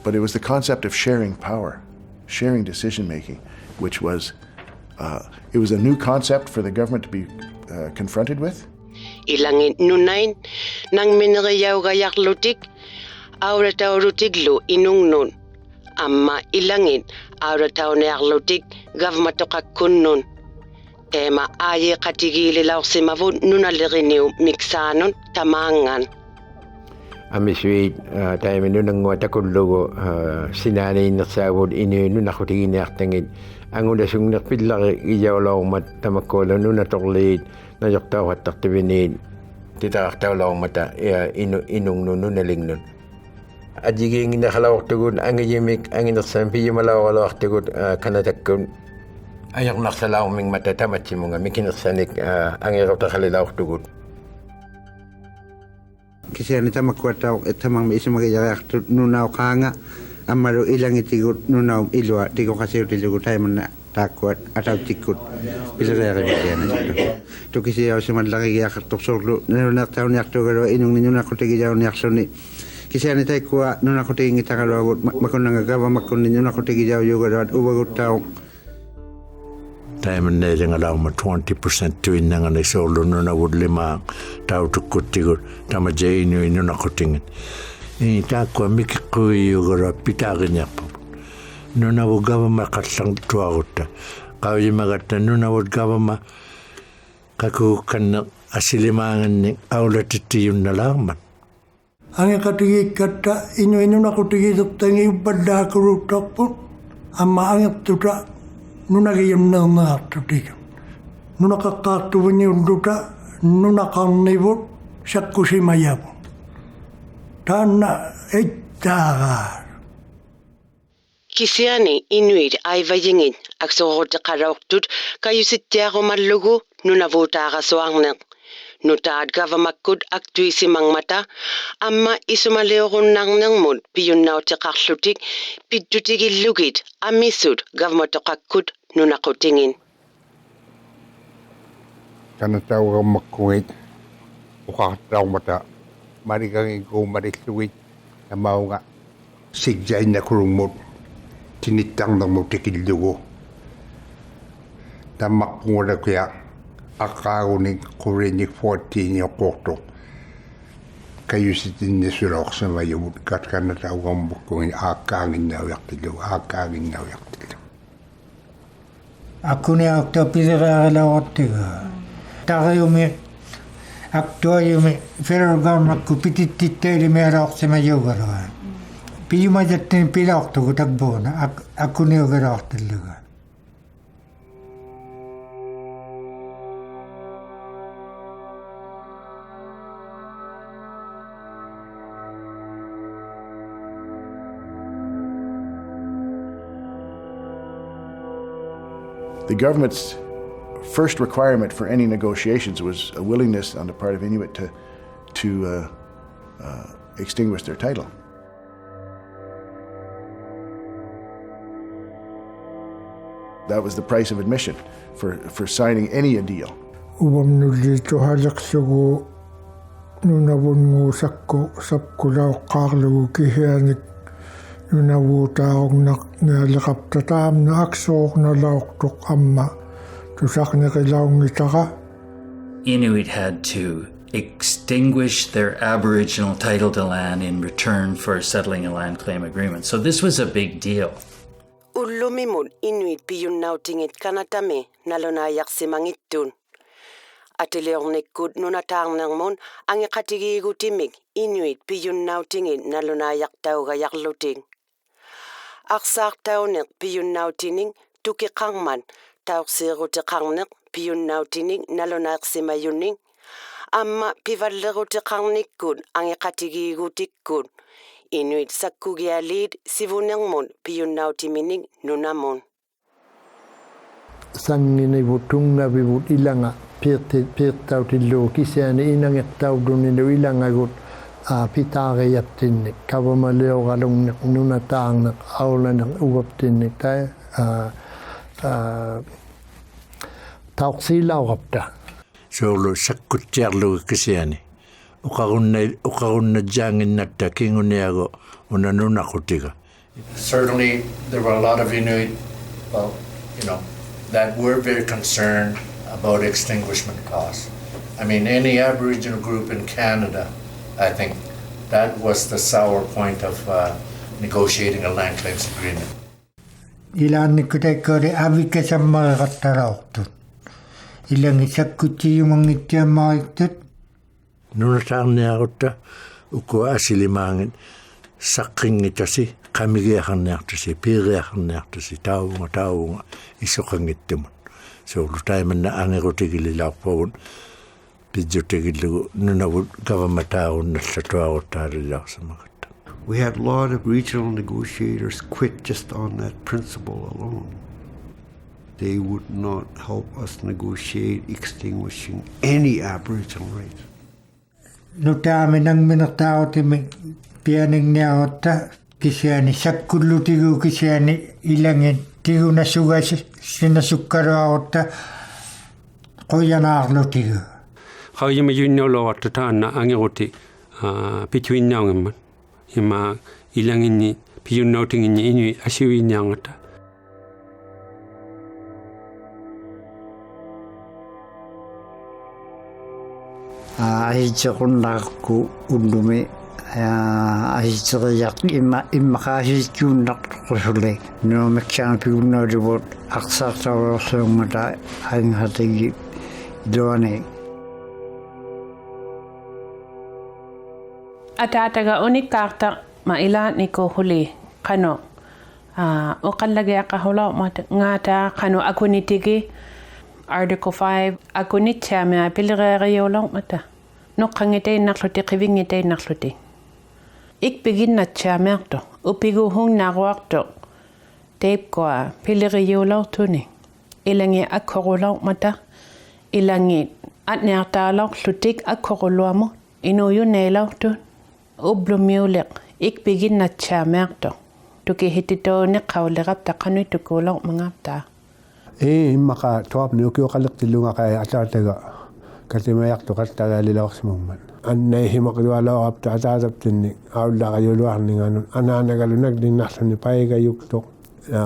But it was the concept of sharing power, sharing decision making, which was it was a new concept for the government to be confronted with. Ilangin nunain nang mineriaugajarlutik ăauᵉataulutiklu inungnun amma ilangin ăauᵉatauniarlutik gavmatoqakkunnun teema aajeqatigiililaorsimavut ᓄnaᓕᓆniauᕍ tamaangan amisuit taimi nunanguatakullugu sinaaniinnersaavut nunaqutigiiniartangit angulasungnerpillari iyaulaormat tamakkuala nunatorliit najortauqattartiviniit titaqartaulaormata inungnu nunalignun ajigiinginaqalaortugut angiyimik anginersaam piyumalaoralaortugut kanatakkun ajornarsalaormingmata tamatsimunga mikinersanik angirotakhalilaortugut Kisani tamakkuatau etamang isumagiyartu nunauqaanga Amaru ilangitigut nunau ilua tiko kasiutilugu taimana takuat atau tikut ilireerivikiana tukisiausimallagigiaqartorsorlu ᓄ나타우니악토가로 인ung ᓄ나쿠티기자우니악소니 kisani taikua ᓄ나쿠티기ngitaqaluagut makunnangagava makunni ᓄ나쿠티기자uyugaluat uvaguttau taimanneelingalaauma 20% tuinnanganisoorlu nunavudlimaa tautukkuttigut tamajainu ᓄ나쿠팅in taakua ᒃᓵᓄథ pitaagiñarput nunavu gavama qallang tuagutta qauyimagatta nunavut gavama kakukkanne asilimaanganni ăŭлатиттиюнналаармат ангекатигиккатта инуинунакутигисертанги уппаддаакулуттарпут амма ангертута нунагиюннернеартутик нунақаққаартувиниуллута нунақарнивут ᓃаккусимаяму таанна иттаараа Kisiani ᓄиթ айвайингит аксорутеқалаортут каюситтиарумаллугу нунавутаарасуарнеқ нутаат гавамаккут аттуисимаŋмата амма исумалиоруннарнермут пиюннаутеқарлутик питтутигиллугит аммиссут гавматоқаккут нунақутингин Kanataugammakkuit uqartaumata marigangikku marillugit tamaunga sigjainnakurungmut tinittarnermut tikillugu tammaqpungunakuya aqqaagunik qurinik 14 yoqqortu kayusitinnisulaorsamayumut kanataugammakkuin aakkaanginnaujartillu аккуниаакта пилераалаортига тариуми актуаюми федерал гавернментку пититтиттаилимиалаорсимаюгалуга пиумажаттин пилаортугу такбуна аккуниугалаортиллуга The government's first requirement for any negotiations was a willingness on the part of Inuit to extinguish their title. That was the price of admission for signing any deal. Inuit had to extinguish their Aboriginal title to land in return for settling a land claim agreement. So this was a big deal. Ullumimul Inuit piyunnautingit Kanatami Nunaguqniganik Atileornikkut nunataarnermun angeqatigiigutimik Inuit piyunnautingit Nunaguqniganik Arsaartauneq piyunnautining tukiqarman taursiiruteqarneq piyunnautining Nunaguqsimayunning amma pivalleruteqarnikkut angeqatigiigutikkut Inuit sakkugialiit sivunermun piyunnautimining nunamun sanginivutungavivut ilanga piirtautillu kisiani inangertauduninu ilangagut pitaarijattinnik kavamaleoralunneq nunataarneq aulaneq uvaptinnik tauqsiilaurapta soorlu sakkuttiarlugu kisiani uqarunnajjaanginnatta kinguniagu unanunaqutiga. Certainly there were a lot of Inuit, that were very concerned about extinguishment costs. I mean, any Aboriginal group in Canada, I think that was the sour point of negotiating a land claims agreement. Ilaannikkutakkauli avikkasammareqattalaortut ilangi sakkuttiumangittiammaarittut nunataarniarutta ukku asilimaangin saqqinngitasi qamigiaqarniartusi piiriaqarniartusi taavunga isoqangittumun soorlu taimanna angerutigililaarpagun pidjutigillugu nunavut gavamataarunnallaatuaruttaalilaarsamagatta. We had a lot of regional negotiators quit just on that principle alone. They would not help us negotiate extinguishing any Aboriginal rights. Nutaaminang minatautimi pianingniaotta кисиани саккуллутигу кисиани илангит тигунасугас синасуккаруарутта qoyanaarlutigu qauyima yunniolorta taanna angeruti pituinnaungamman ima ilanginni piyunnautinginni inui asiuinniangata ahichequnnaarku ullumi ahiteriaq immaqaasitsuunnartorusule nuumiksaan pigunnaulivuut aqsaartaruorsuungata aangatagi ᓄnaᓐ Atataga unikkarta ma ilaatniko huli qano uqallagiaqahula ngata qano akunitigi Article 5 akunitsaamia pilreeriulormata noqqangiteinnarluti qivingiteinnarluti ikpiginnatsaamiarto upiguhunnaruarto teipkoa pileriulortuni ilangi akkorulormata ilangi atniartaalorlutik akkoruluamu inuyunneilortun ublumiuleq ikpiginnatsaamiarto tukihititooniqqaulerapta qanuitukuulormangapta immaqa tuapni ukiuqallertillungaqa ataataga katimayartoqattagaalilorsimumman annaihimaqilualaorapta ataataptinni aullaqajuluarninganun anaanagalunak linnarluni paigayuktoq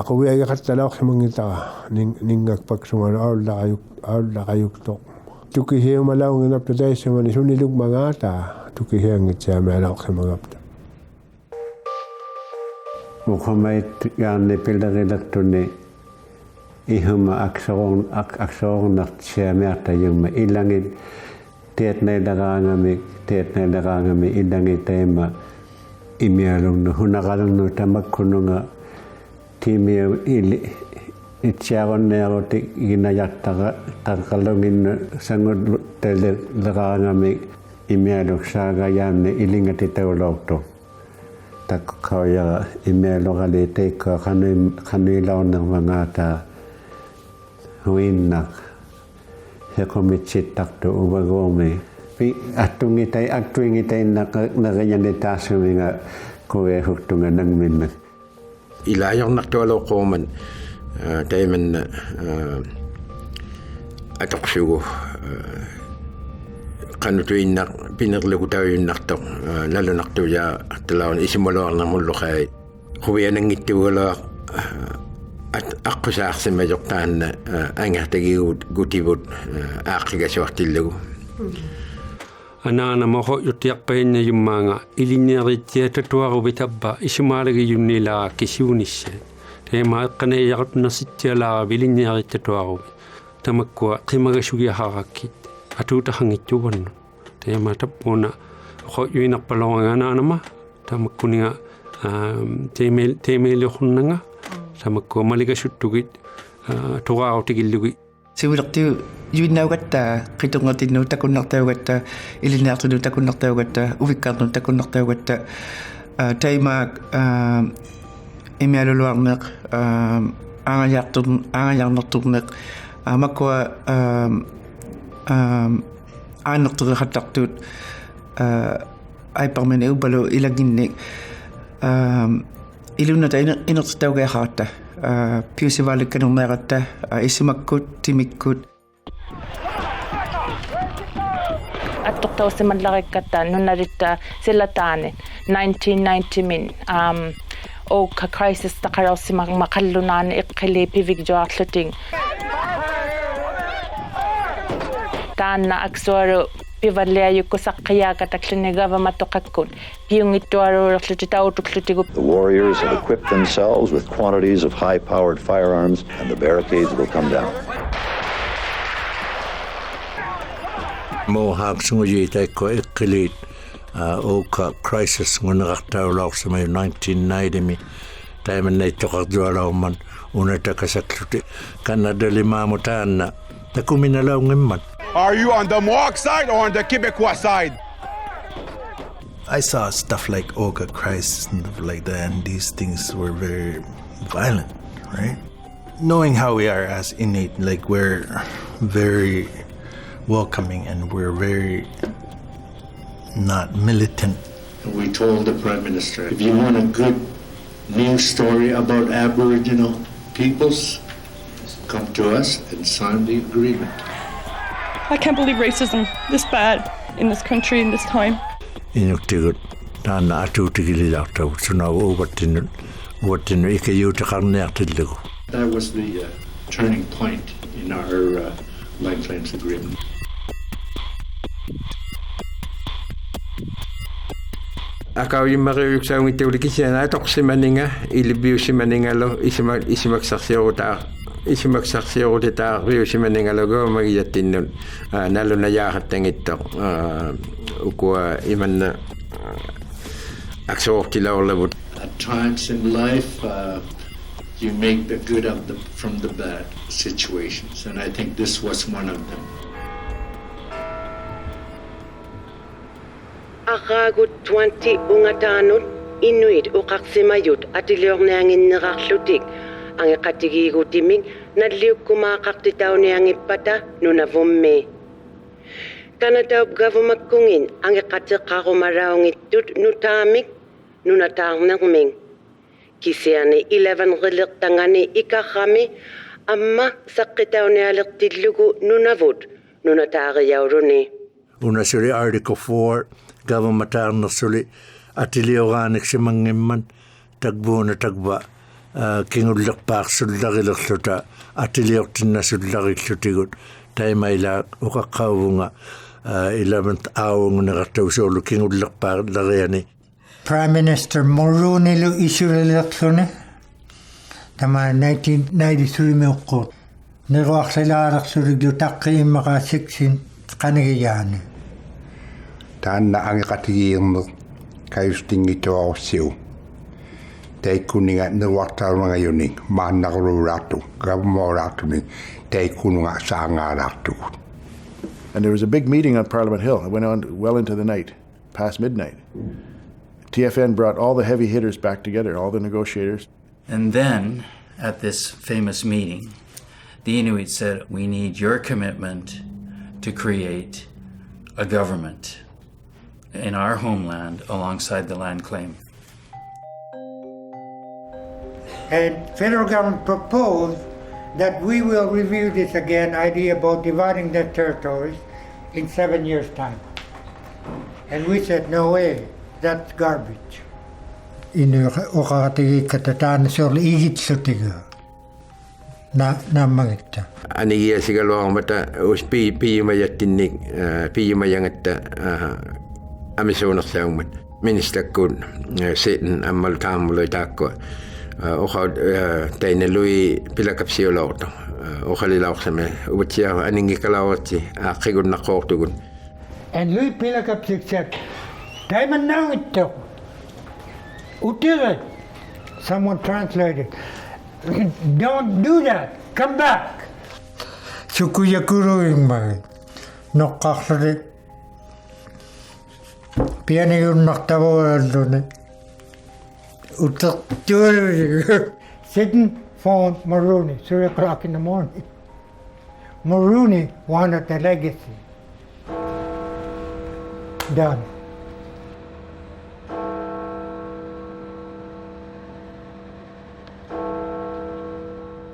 quviagiqattalaorsimangitara ninngakpaksungalu aullaqayuktoq tukihiumalaunginapta taissamani sunilukmangaata tukihiangitsaamialaorsimangapta Muhammad yaanni pilerilertunni ihuma aksornartsiamiarta yumma ilangit teetnailaraangami ilangit taima imialungnu hunaqalungnu tamakkununga timia itsiaronneerutik ginayartaqa tarqalunginnu sangutleraangami imialuksaaga yaanni ilingatitaulortu takkauyaqa imialuqali teikkoa qanuilaornermangaata huinnak heqomitsittartu uvaguumi pi attuingitainnaqayanitaassuminga kuiahuktunga nangminnak ilaajornartualoqquuman taimanna atoqsugu qanutuinnaq pinerlukutauyunnartoq nalunartuja talaun isimuluarnermulluqai quviananngittugalaa аққусаарсимажортаанна ангартагигут гутивут ааққигасуартиллугу анаана мохо юттиарпаинна юммаанга илинниаритсиататуарубитаппа исумаалагиюннилаа кисиунисса тема эққанеяартунерситсиалаа вилинниаритсатуаруби тамаккуа қимагасугиахараккит атуутахангитсуганну тема таппуна хо юинарпалоранганаанама тамаккунинга темелиорнанга samakko malikasuttugit tuqaarutikillugi sivilertiu yuinnaugatta qitungertinnu takunnartaugatta iliniartunu takunnartaugatta uvikkaarnu takunnartaugatta taimaak imialuluarneq aangajarnerturneq makkua aanerteriqattartuut aiparmani upalu ilaginnik ilunata inertitaugiaqarta piusivalukkanerneeratta isimakkut timikkut attortausimallarikkata nunalitta sillataani 1990 min oka crisis taqarausimaqallunaani iqqili pivigjoarluting taanna aksuaru The warriors have equipped themselves with quantities of high-powered firearms, and the barricades will come down. Mohaksungujiitaikko iqqilit oka crisis ngunaqartaulaorsumayu 1990 taimannaittoqartualaumman unatakasakluti kannadalimaamu taanna takuminalaungimman. Are you on the Mohawk side or on the Quebecois side? I saw stuff like Oka crisis and stuff like that, and these things were very violent, right? Knowing how we are as innate, like we're very welcoming and we're very not militant. We told the Prime Minister, if you want a good new story about Aboriginal peoples come to us and sign the agreement. I can't believe racism this bad in this country in this time. ᓄナᕗٿ таана атуутигилилартагу сунагу уаттину икаюутеқарниартиллугу. That was the turning point in our land claims agreement. ᓃауᒪᓕᓚауᕐᓯᒪᒻᒪта ᓃnaᕗþ ᓃnaᕗþ ᓃnaᕗþ налунаяахаттангиттоқ укуа иманна аксоортилаорлавут. At times in life, you make the good from the bad situations, and I think this was one of them. Ағаагут 20 унgatаанут ᓄиթ уқарсимают атилиорниангиннеқарлутик ангеқатигиигутимик наллиуккумаақартитауниангиппата нунавумми Канатауп гавумаккунгин ангеқатеқарумалаунгиттут нутаамик нунатаарнермин кисиани 11 рилертангани икаррами амма саққитауниалертиллугу нунавут нунатаариаулуни Unasuri Article 4 government-arnersuli atilioraaniksimangimman tagbuuna tagba kingullerpaarsullarilerluta atiliortinnasullarilutigut taimaila uqaqqaavunga 11th hour-ngunerattausuulu kingullerpaarlariani Prime Minister Mulrooneylu isulilerluni tama 1993 miuqqut niruarsilaalersuliglu taqqiimmaqaasiksin qanigiyaani taanna angeqatigiirneq kayustinngituarussiu taikkuninga neruartaarungayunik maannaqululaartu gavamolaartunik taikkununga saangaalaartugu. And there was a big meeting on Parliament Hill. It went on well into the night, past midnight. TFN brought all the heavy hitters back together, all the negotiators. And then, at this famous meeting, the Inuit said, we need your commitment to create a government in our homeland alongside the land claim. And federal government proposed that we will review this again, idea about dividing the territories in 7 years' time. And we said, no way, that's garbage. Anigia sigaluarmata uspi piyumayattinnik piyumayangatta amisuunersaummat ministerkun sitten ammaltaammuloitaakku oqa tainalui pilakapsiolorto oqalilaorsame utsiava aningikalaorti aaqqigunnaqoortugun. And Louis Pilakapsik said, Diamond now it took. Utile. Someone translated. Don't do that. Come back. Sukuyakuru ingmai. Noqqarri. Pianiyun naqtavooralluni. Utaqtuuri. Sitting phone Mulrooney, 3 o'clock in the morning. Mulrooney wanted the legacy. Done.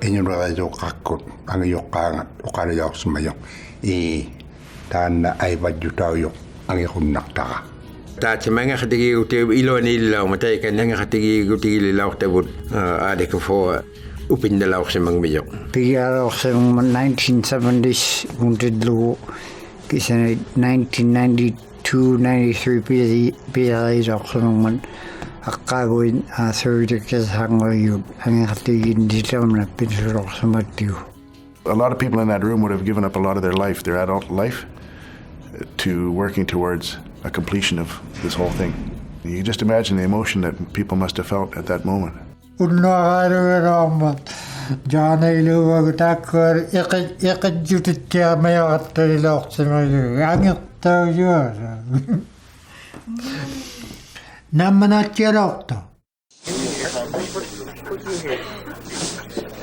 ᓄнаᕗథ ангиоққаангат укалиаорсимаёқ таанна айвадютаажоқ ангиқуннартара таатимангахатигиутиу илуаниллаума таиканнангахатигиутигилилаортавут аадикуфоо упинналаорсимангмиёқ Pigaroximman 1970s undidlu kisane 1992-93 pigaroximman aqqaaguin aasuutikasangoriyut angeqatigin dilamna pinsuloqsumattiu. A lot of people in that room would have given up a lot of their life, their adult life, to working towards a completion of this whole thing. You can just imagine the emotion that people must have felt at that moment. ᓄнаᕗథ Jana ᓕᅅകുතාккуар иқиджутиттиамаяарталилоорсимагу ангертауйуаса намманаатиалоорто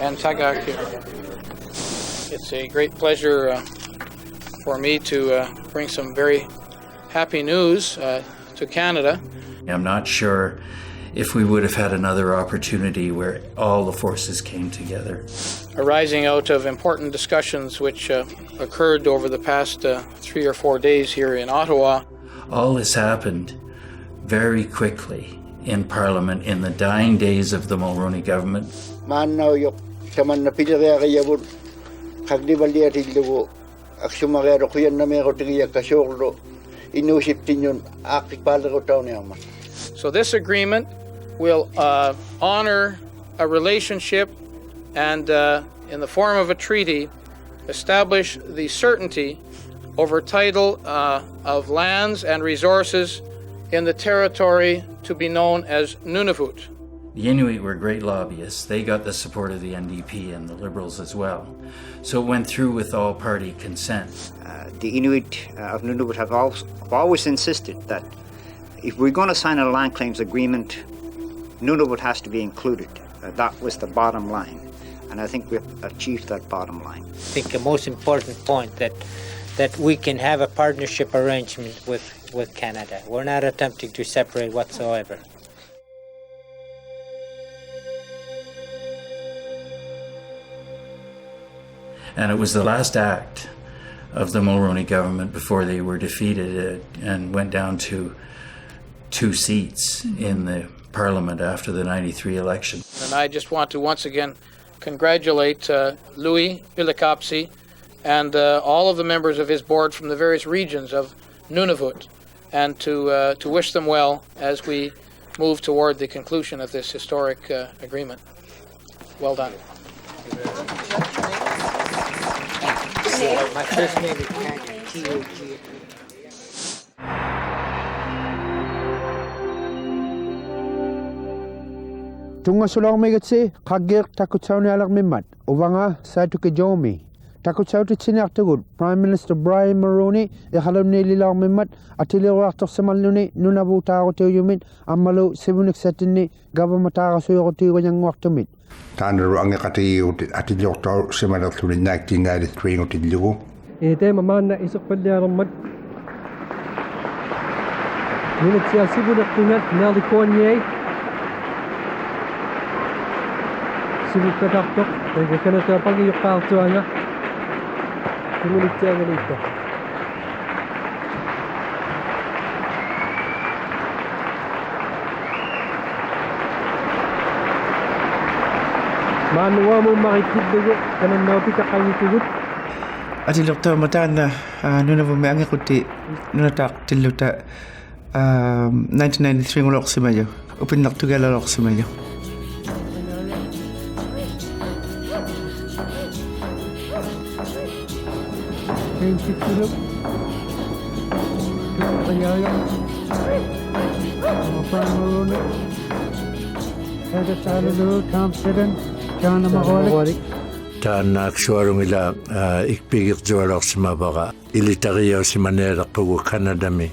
And Tagak here. It's a great pleasure for me to bring some very happy news to Canada. I'm not sure if we would have had another opportunity where all the forces came together. Arising out of important discussions which occurred over the past 3 or 4 days here in Ottawa. All this happened very quickly in Parliament in the dying days of the Mulroney government. So this agreement will honor a relationship and, in the form of a treaty, establish the certainty over title of lands and resources in the territory to be known as Nunavut. The Inuit were great lobbyists. They got the support of the NDP and the Liberals as well. So it went through with all-party consent. The Inuit of Nunavut have always insisted that if we're going to sign a land claims agreement, Nunavut has to be included. That was the bottom line. And I think we've achieved that bottom line. I think the most important point that we can have a partnership arrangement with Canada. We're not attempting to separate whatsoever. And it was the last act of the Mulroney government before they were defeated and went down to 2 seats in the Parliament after the 93 election. And I just want to once again congratulate Louis Ilakapsi and all of the members of his board from the various regions of Nunavut, and to wish them well as we move toward the conclusion of this historic agreement. Well done. My first name is T-O-G. Tunga sulong megatse kagir takutsawni alak mimat uvanga satuke jomi takutsawti tsinaktagut Prime Minister Brian Mulroney ihalamni lilang mimat ă㓕ᒅकु시미니ᒃ ᓄ나부타고테유민 ammalu ᓕᒗ니ᒃᓴ미ᓐ니 government-aagasuyuqutiugañanguartumit taanaru ă㓕ᒃatuᔃ ă㓕ᒅकु시미니ᒃ Tema manna isukpalliarummat Nunitsiasibuneqtunat nerdikuanniai Sibukkatartoq Kanataapagiuqqaartuanga Nunitsiangalikka Maanuamu marikiddugu kanannaupitaqangitugut Ă㓕ᒅтауᵉатаана Nunavummi angiqutti nunataaqtilluta 1993 ngulorsimayu upinnartugalalorsimayu Keinsittuluk Tuqqayaaya Mulroney Ă㓕ᒅकु시미니ᒃ Thompson ᒫᓐамаруалик тааннааксуалунгила икпигиртуалорсимавара илитариаусиманиалерпугу канадами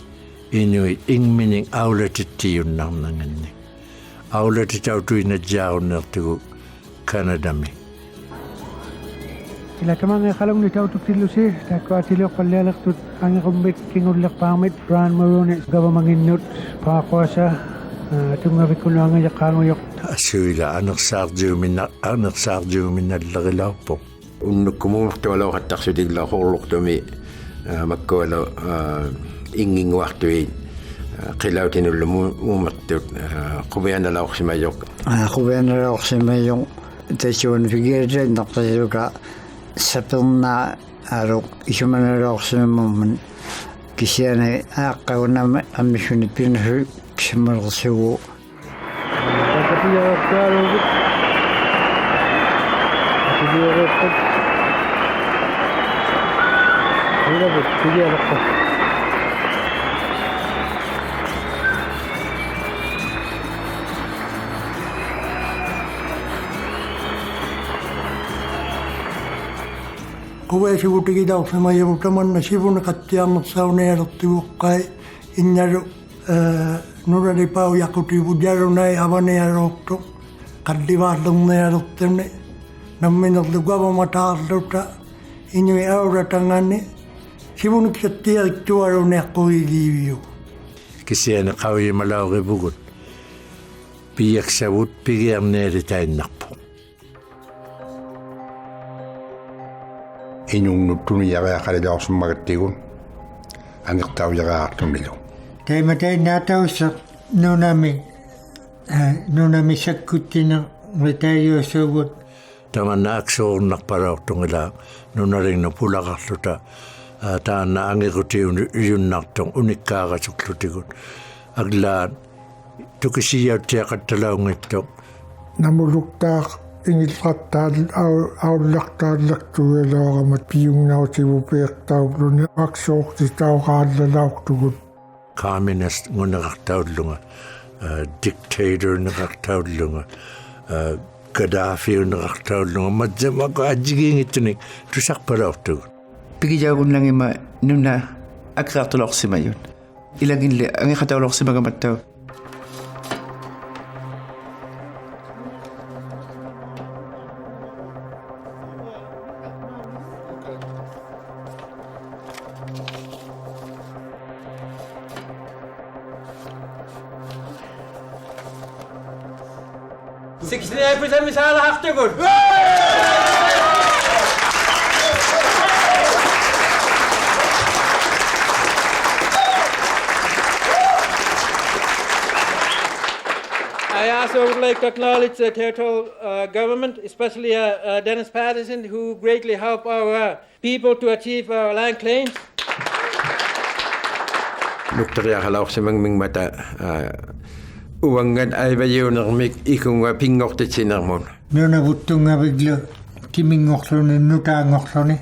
ᓕᓅиթ ингмининг ăвлатиттиюннарнанганни ăвлатитаутуинатсааруннертугу канадами Ilakamanga khalungni tautuktillusi takkuatiliuqqallialertut angeqummit kingullerpaarmit Brian Mulroney government-innuut paaqquasa tungavikkunuangajaqaanguyoq асуила анерсааржиуминналлерилаарпо уннуккумууртуалоқаттарсутиглаахорлуқтуми маккуала ингингуартуи қилаутинуллу муумертут қувианалаорсимайоқ ʓувианалаорсимайоқ ᓃуᓐиққасиминиᒃ саперна аруқ ᓱᕆᓕᓚауᕐᓯᒪᒻᒪн кисиани ааққагуннама аммисунит ᓃуᓐиққасиминиᒃ Kuveesivutigilaorsimayavutamanna sivuneqattiarnersaunealertuguqqai innalu nunalipau yaqutivujarunai avanearoortu qallivaarlernealertuni namminerlugavamataarluta inui auratangani sivunikattiariktuaruneaqquigiiviu кисиани қавиималаорипугут piyaksavut pigiarneeritainnerpo inunnuttuni yariaqalilaorsummagattiguun angertaujaraqartumilu Taimatainnataussa nunami sakkuttina ritaiusugut tamanna aksoornarpalaortungila nunaringna pulaqarluta taanna angikutiunu yunnartung unikkaarasuklutigut aglaat tukisiyautiaqattalaungittuq namuluktaaq ingilqattaal aullartaallaktugelooramat piungnautivupeertaugluni aksoortitauqaallalauqtugut communist nguneqartaullunga dictator neqartaullunga Gaddafi neqartaullunga matsamako ajigingittunik tusarpalaortugut Pigijagunnangima nuna akqartulorsimayut ilaginle angiqataulorsimagamattau I also would like to acknowledge the territorial government, especially Dennis Patterson, who greatly helped our people to achieve our land claims. ᓄnaᓕᕆniᕐᒪᒃ uangan ă㓓ᷖюунермик икунга пингортитсинермун нунавуттунгавиглу тимингорлуни нутаангорлуни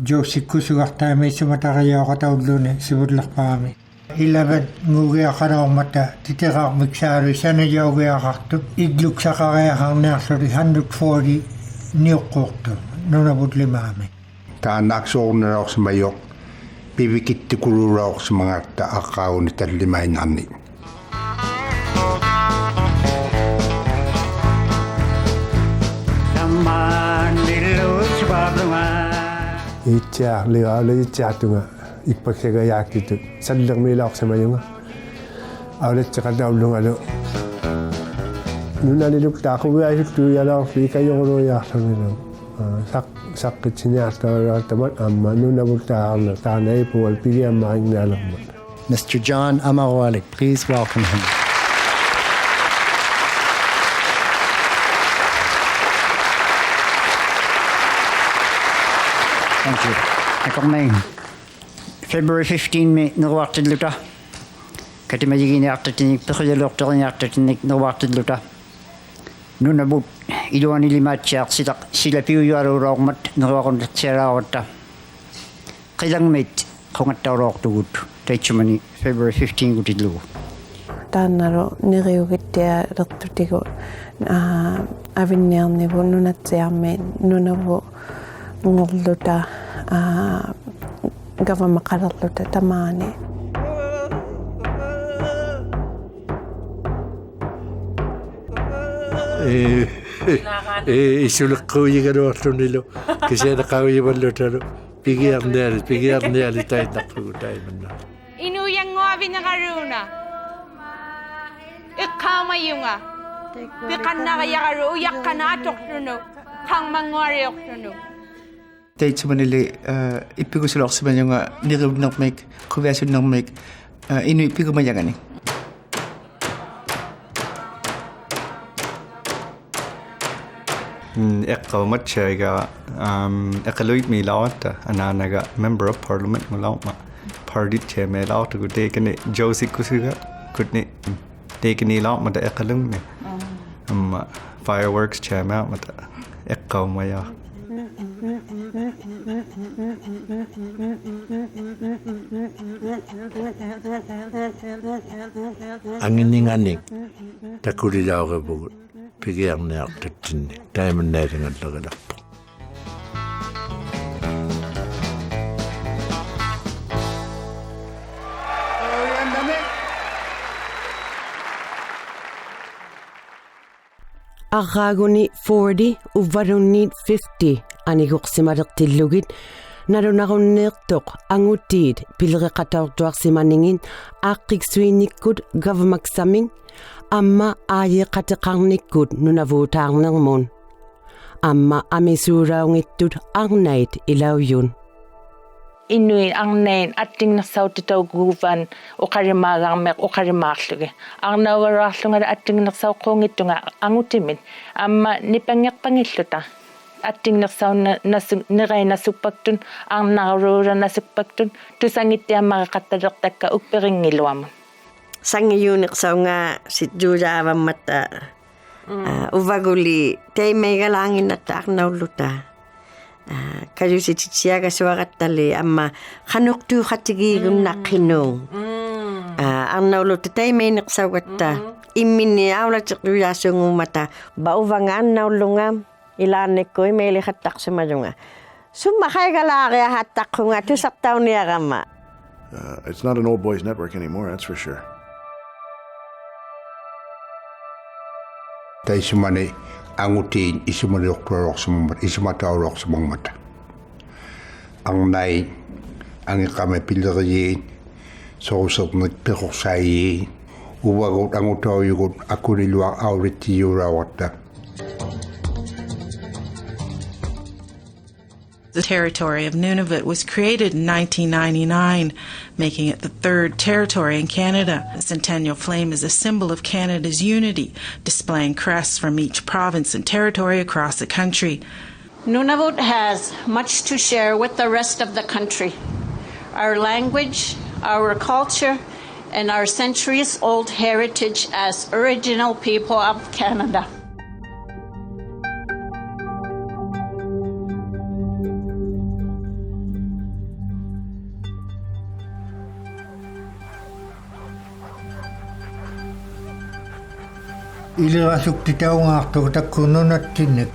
жоосиккусугартаамиссуматариоqataulluuni сивуллерпаами 11 ngugиақалоормата титераармиксааlu санажаугиақарту иглуксақариақарниарлули 140 ниоққуурту нунавутлимаами тааннааксоорнераорсимайоқ пивикиттукулураорсимагатта аққаагуни таллимаинарни итсаарлигаалитсаатунга икпаксагаяактитут саллермилаорсамаюнга аулатсеқатауллунгалу нуналилук таақувиасуттуиалаарфи икайорулуяарлунилу саққитсиниартариартамат амма нунавултаарна таанаипуал пигиаммарингнаалерма Mr. John Amawalik, please welcome him. Thank you. February 15 me nirwaartilluta katimajiginiartatinik peqiyalorteriartatinik nirwaartilluta nunabut iluanilimaatsiarsilaq silapiuyualuuraormat nirwaqunnertialaavatta qilangmit qungattauluortugut taitsumani February 15 gutillugu тааннару нериугиттиа лертутигу авинниарниву нунаtsiarmi нунаву ngoрлута гавамақалерлута тамаани исулеққуйигалуарлунилу кисианеқауйиваллуталу пигиарниали таиннарпугу таиманна инуянгуавинегаруна икқаамаюнга пиқаннарияру уяққанаатоқлуну қангмангуариоқлуну таитсуманили иппигусулорсимаюнга нируннермик кувиасуннермик инуиппигумаягани eqqaumatchaiga ă㓓ᵉ anaanaga member of parliament mulauma party chairman lautugu tekene josikkusuga kutni tekeni laumata eqqalungni amma fireworks chairman mata eqqaumaya anginninganik takulilaurebugut pigiarniartatsinni taimannaalingallerilарпу Arraguni 40 uvarunniit 50 aniguqsimalertillugit Narunarunneertoq angutiit pilreqataortuarsimaningin aaqqiksuinnikkut gavmaksaming amma aayeqateqarnikkut nunavuutaarnermun amma amisuuraungittut arnait ilauyun Inuit arnain attingnersautitauguvan uqarimaagarmeq uqarimaarlugi arnaugararlunga attingnersauqquungittunga angutimit amma nipangerpangilluta attingnersaunna nereinassuppaktun arnaruuranasuppaktun tusangittiammareqattalertakka ukperingiluamun sangijuuneqsaunga sitjuujaavammata uvaguli teimeigalaanginnatta arnaulluta kajusititsiagasuaqattali amma qanuqtuuqatigiigunnaqqinuu arnaulutta teimeineqsaugatta immini aulateqluyaasuungummata bauvanga annaullunga ilaannekkui meiliqattaqsumalunga summa qaigalaariahattaqqunga tusartauniaramma It's not an old boys network anymore, that's for sure. Taisumane angutiin isumaluqtuaruarsumamat isumatauruarsumammata arnai angiqame pilleriin sorusernik peqorsaayiin uvagut angutauyugut akuniluaq aurittijuuraawarta The territory of Nunavut was created in 1999, making it the third territory in Canada. The centennial flame is a symbol of Canada's unity, displaying crests from each province and territory across the country. Nunavut has much to share with the rest of the country. Our language, our culture, and our centuries-old heritage as original people of Canada. ᓕᖅᑯ시미নিᒃ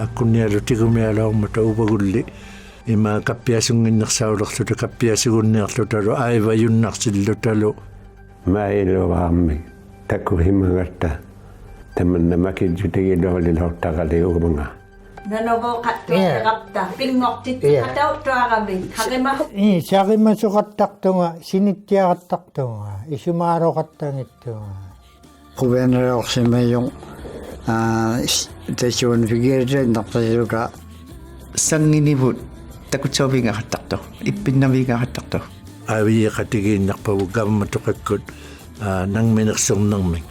аккунниалутигумиалаормата упагулли има каппиасунгиннерсаулерлута каппиасугунниарлуталу аиваюннарсиллуталу маилуаамми таккухимагатта таманнамакиджутигилуалилортақалиугумага Nanovoqattuaqarta pinngortittiqatautuarami haqimah саримасуқаттартунга синитtiaqattартунга исумаалоқаттангиттунга ᓄнаᓕᓆниᕐ тэчуунфигиэрнэрпасилука сангинивут такутсаувингахаттарто иппиннавингахаттарто авиеқатигииннарпаву гавматоқаккут нангминерсернэрмик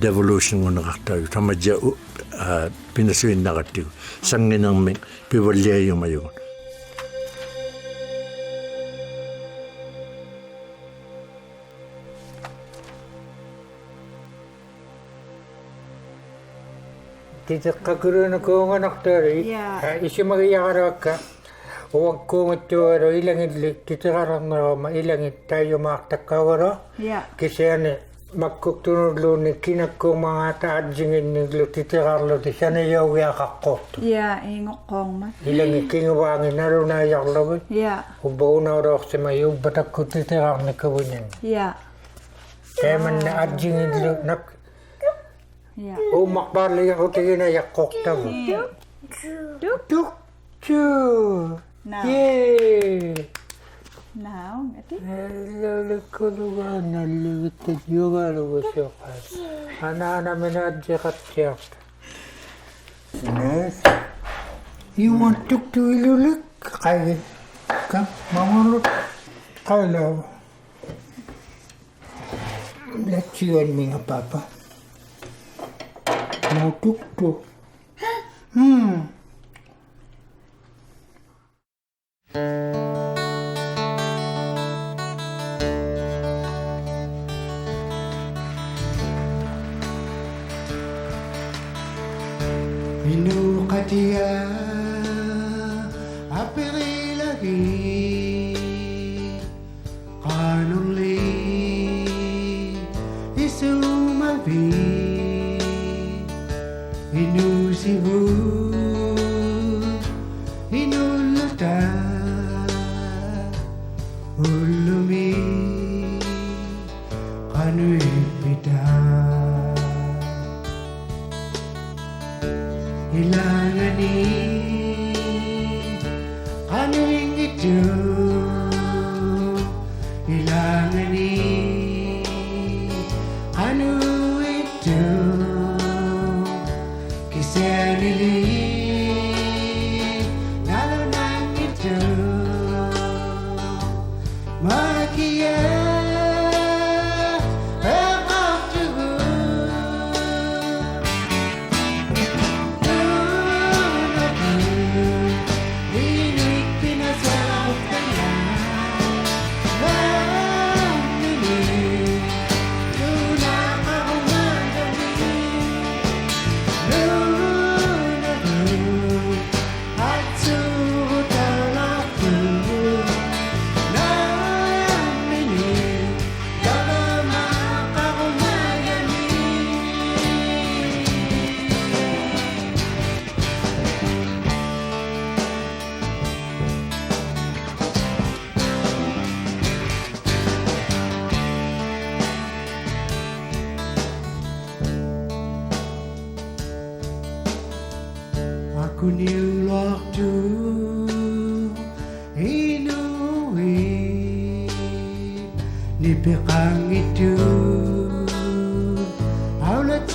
devolution-гунеқартаю тамаджа пинасуиннараттигу сангинермик пиваллиаюмаюгу титеққакулунакуунганартаали исимагиягараакка уаккуунгиттуалу илангилли титеқарнерама илангит таиумаартаккаагала кисиани ᒪᒃකුৎത്തുৎ кинаккуумагаата аджингинниглу титеқарлути ᓴᓚауᕐகு야ақаққорту ингоққоормат иlangi кингуваанги налунааярлагут уббаунаалоорсимаю уббатакку титеқарниккавунин тааманна аджингиллу нак уммақпаарлиярутигина яққортаву тукчу Now, ati? You want to look? I come, Mama. I love. Let's you and me, Papa. Now, tuk. Minuqatia aperilagi qanulli isumavi inusivu inuluta ulumi qanuipita Ilanani ҟануᵢингитту Ilanani ҟануᵢитту Kisanili Nalunangittu Makia ᒪᒃකුᓐ ᒫᒃтуᕃ ᒪᒃ ᒪᒃकुᓏᒐ ᒪᒃ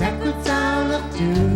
ᒪᒃ ᒪᒃ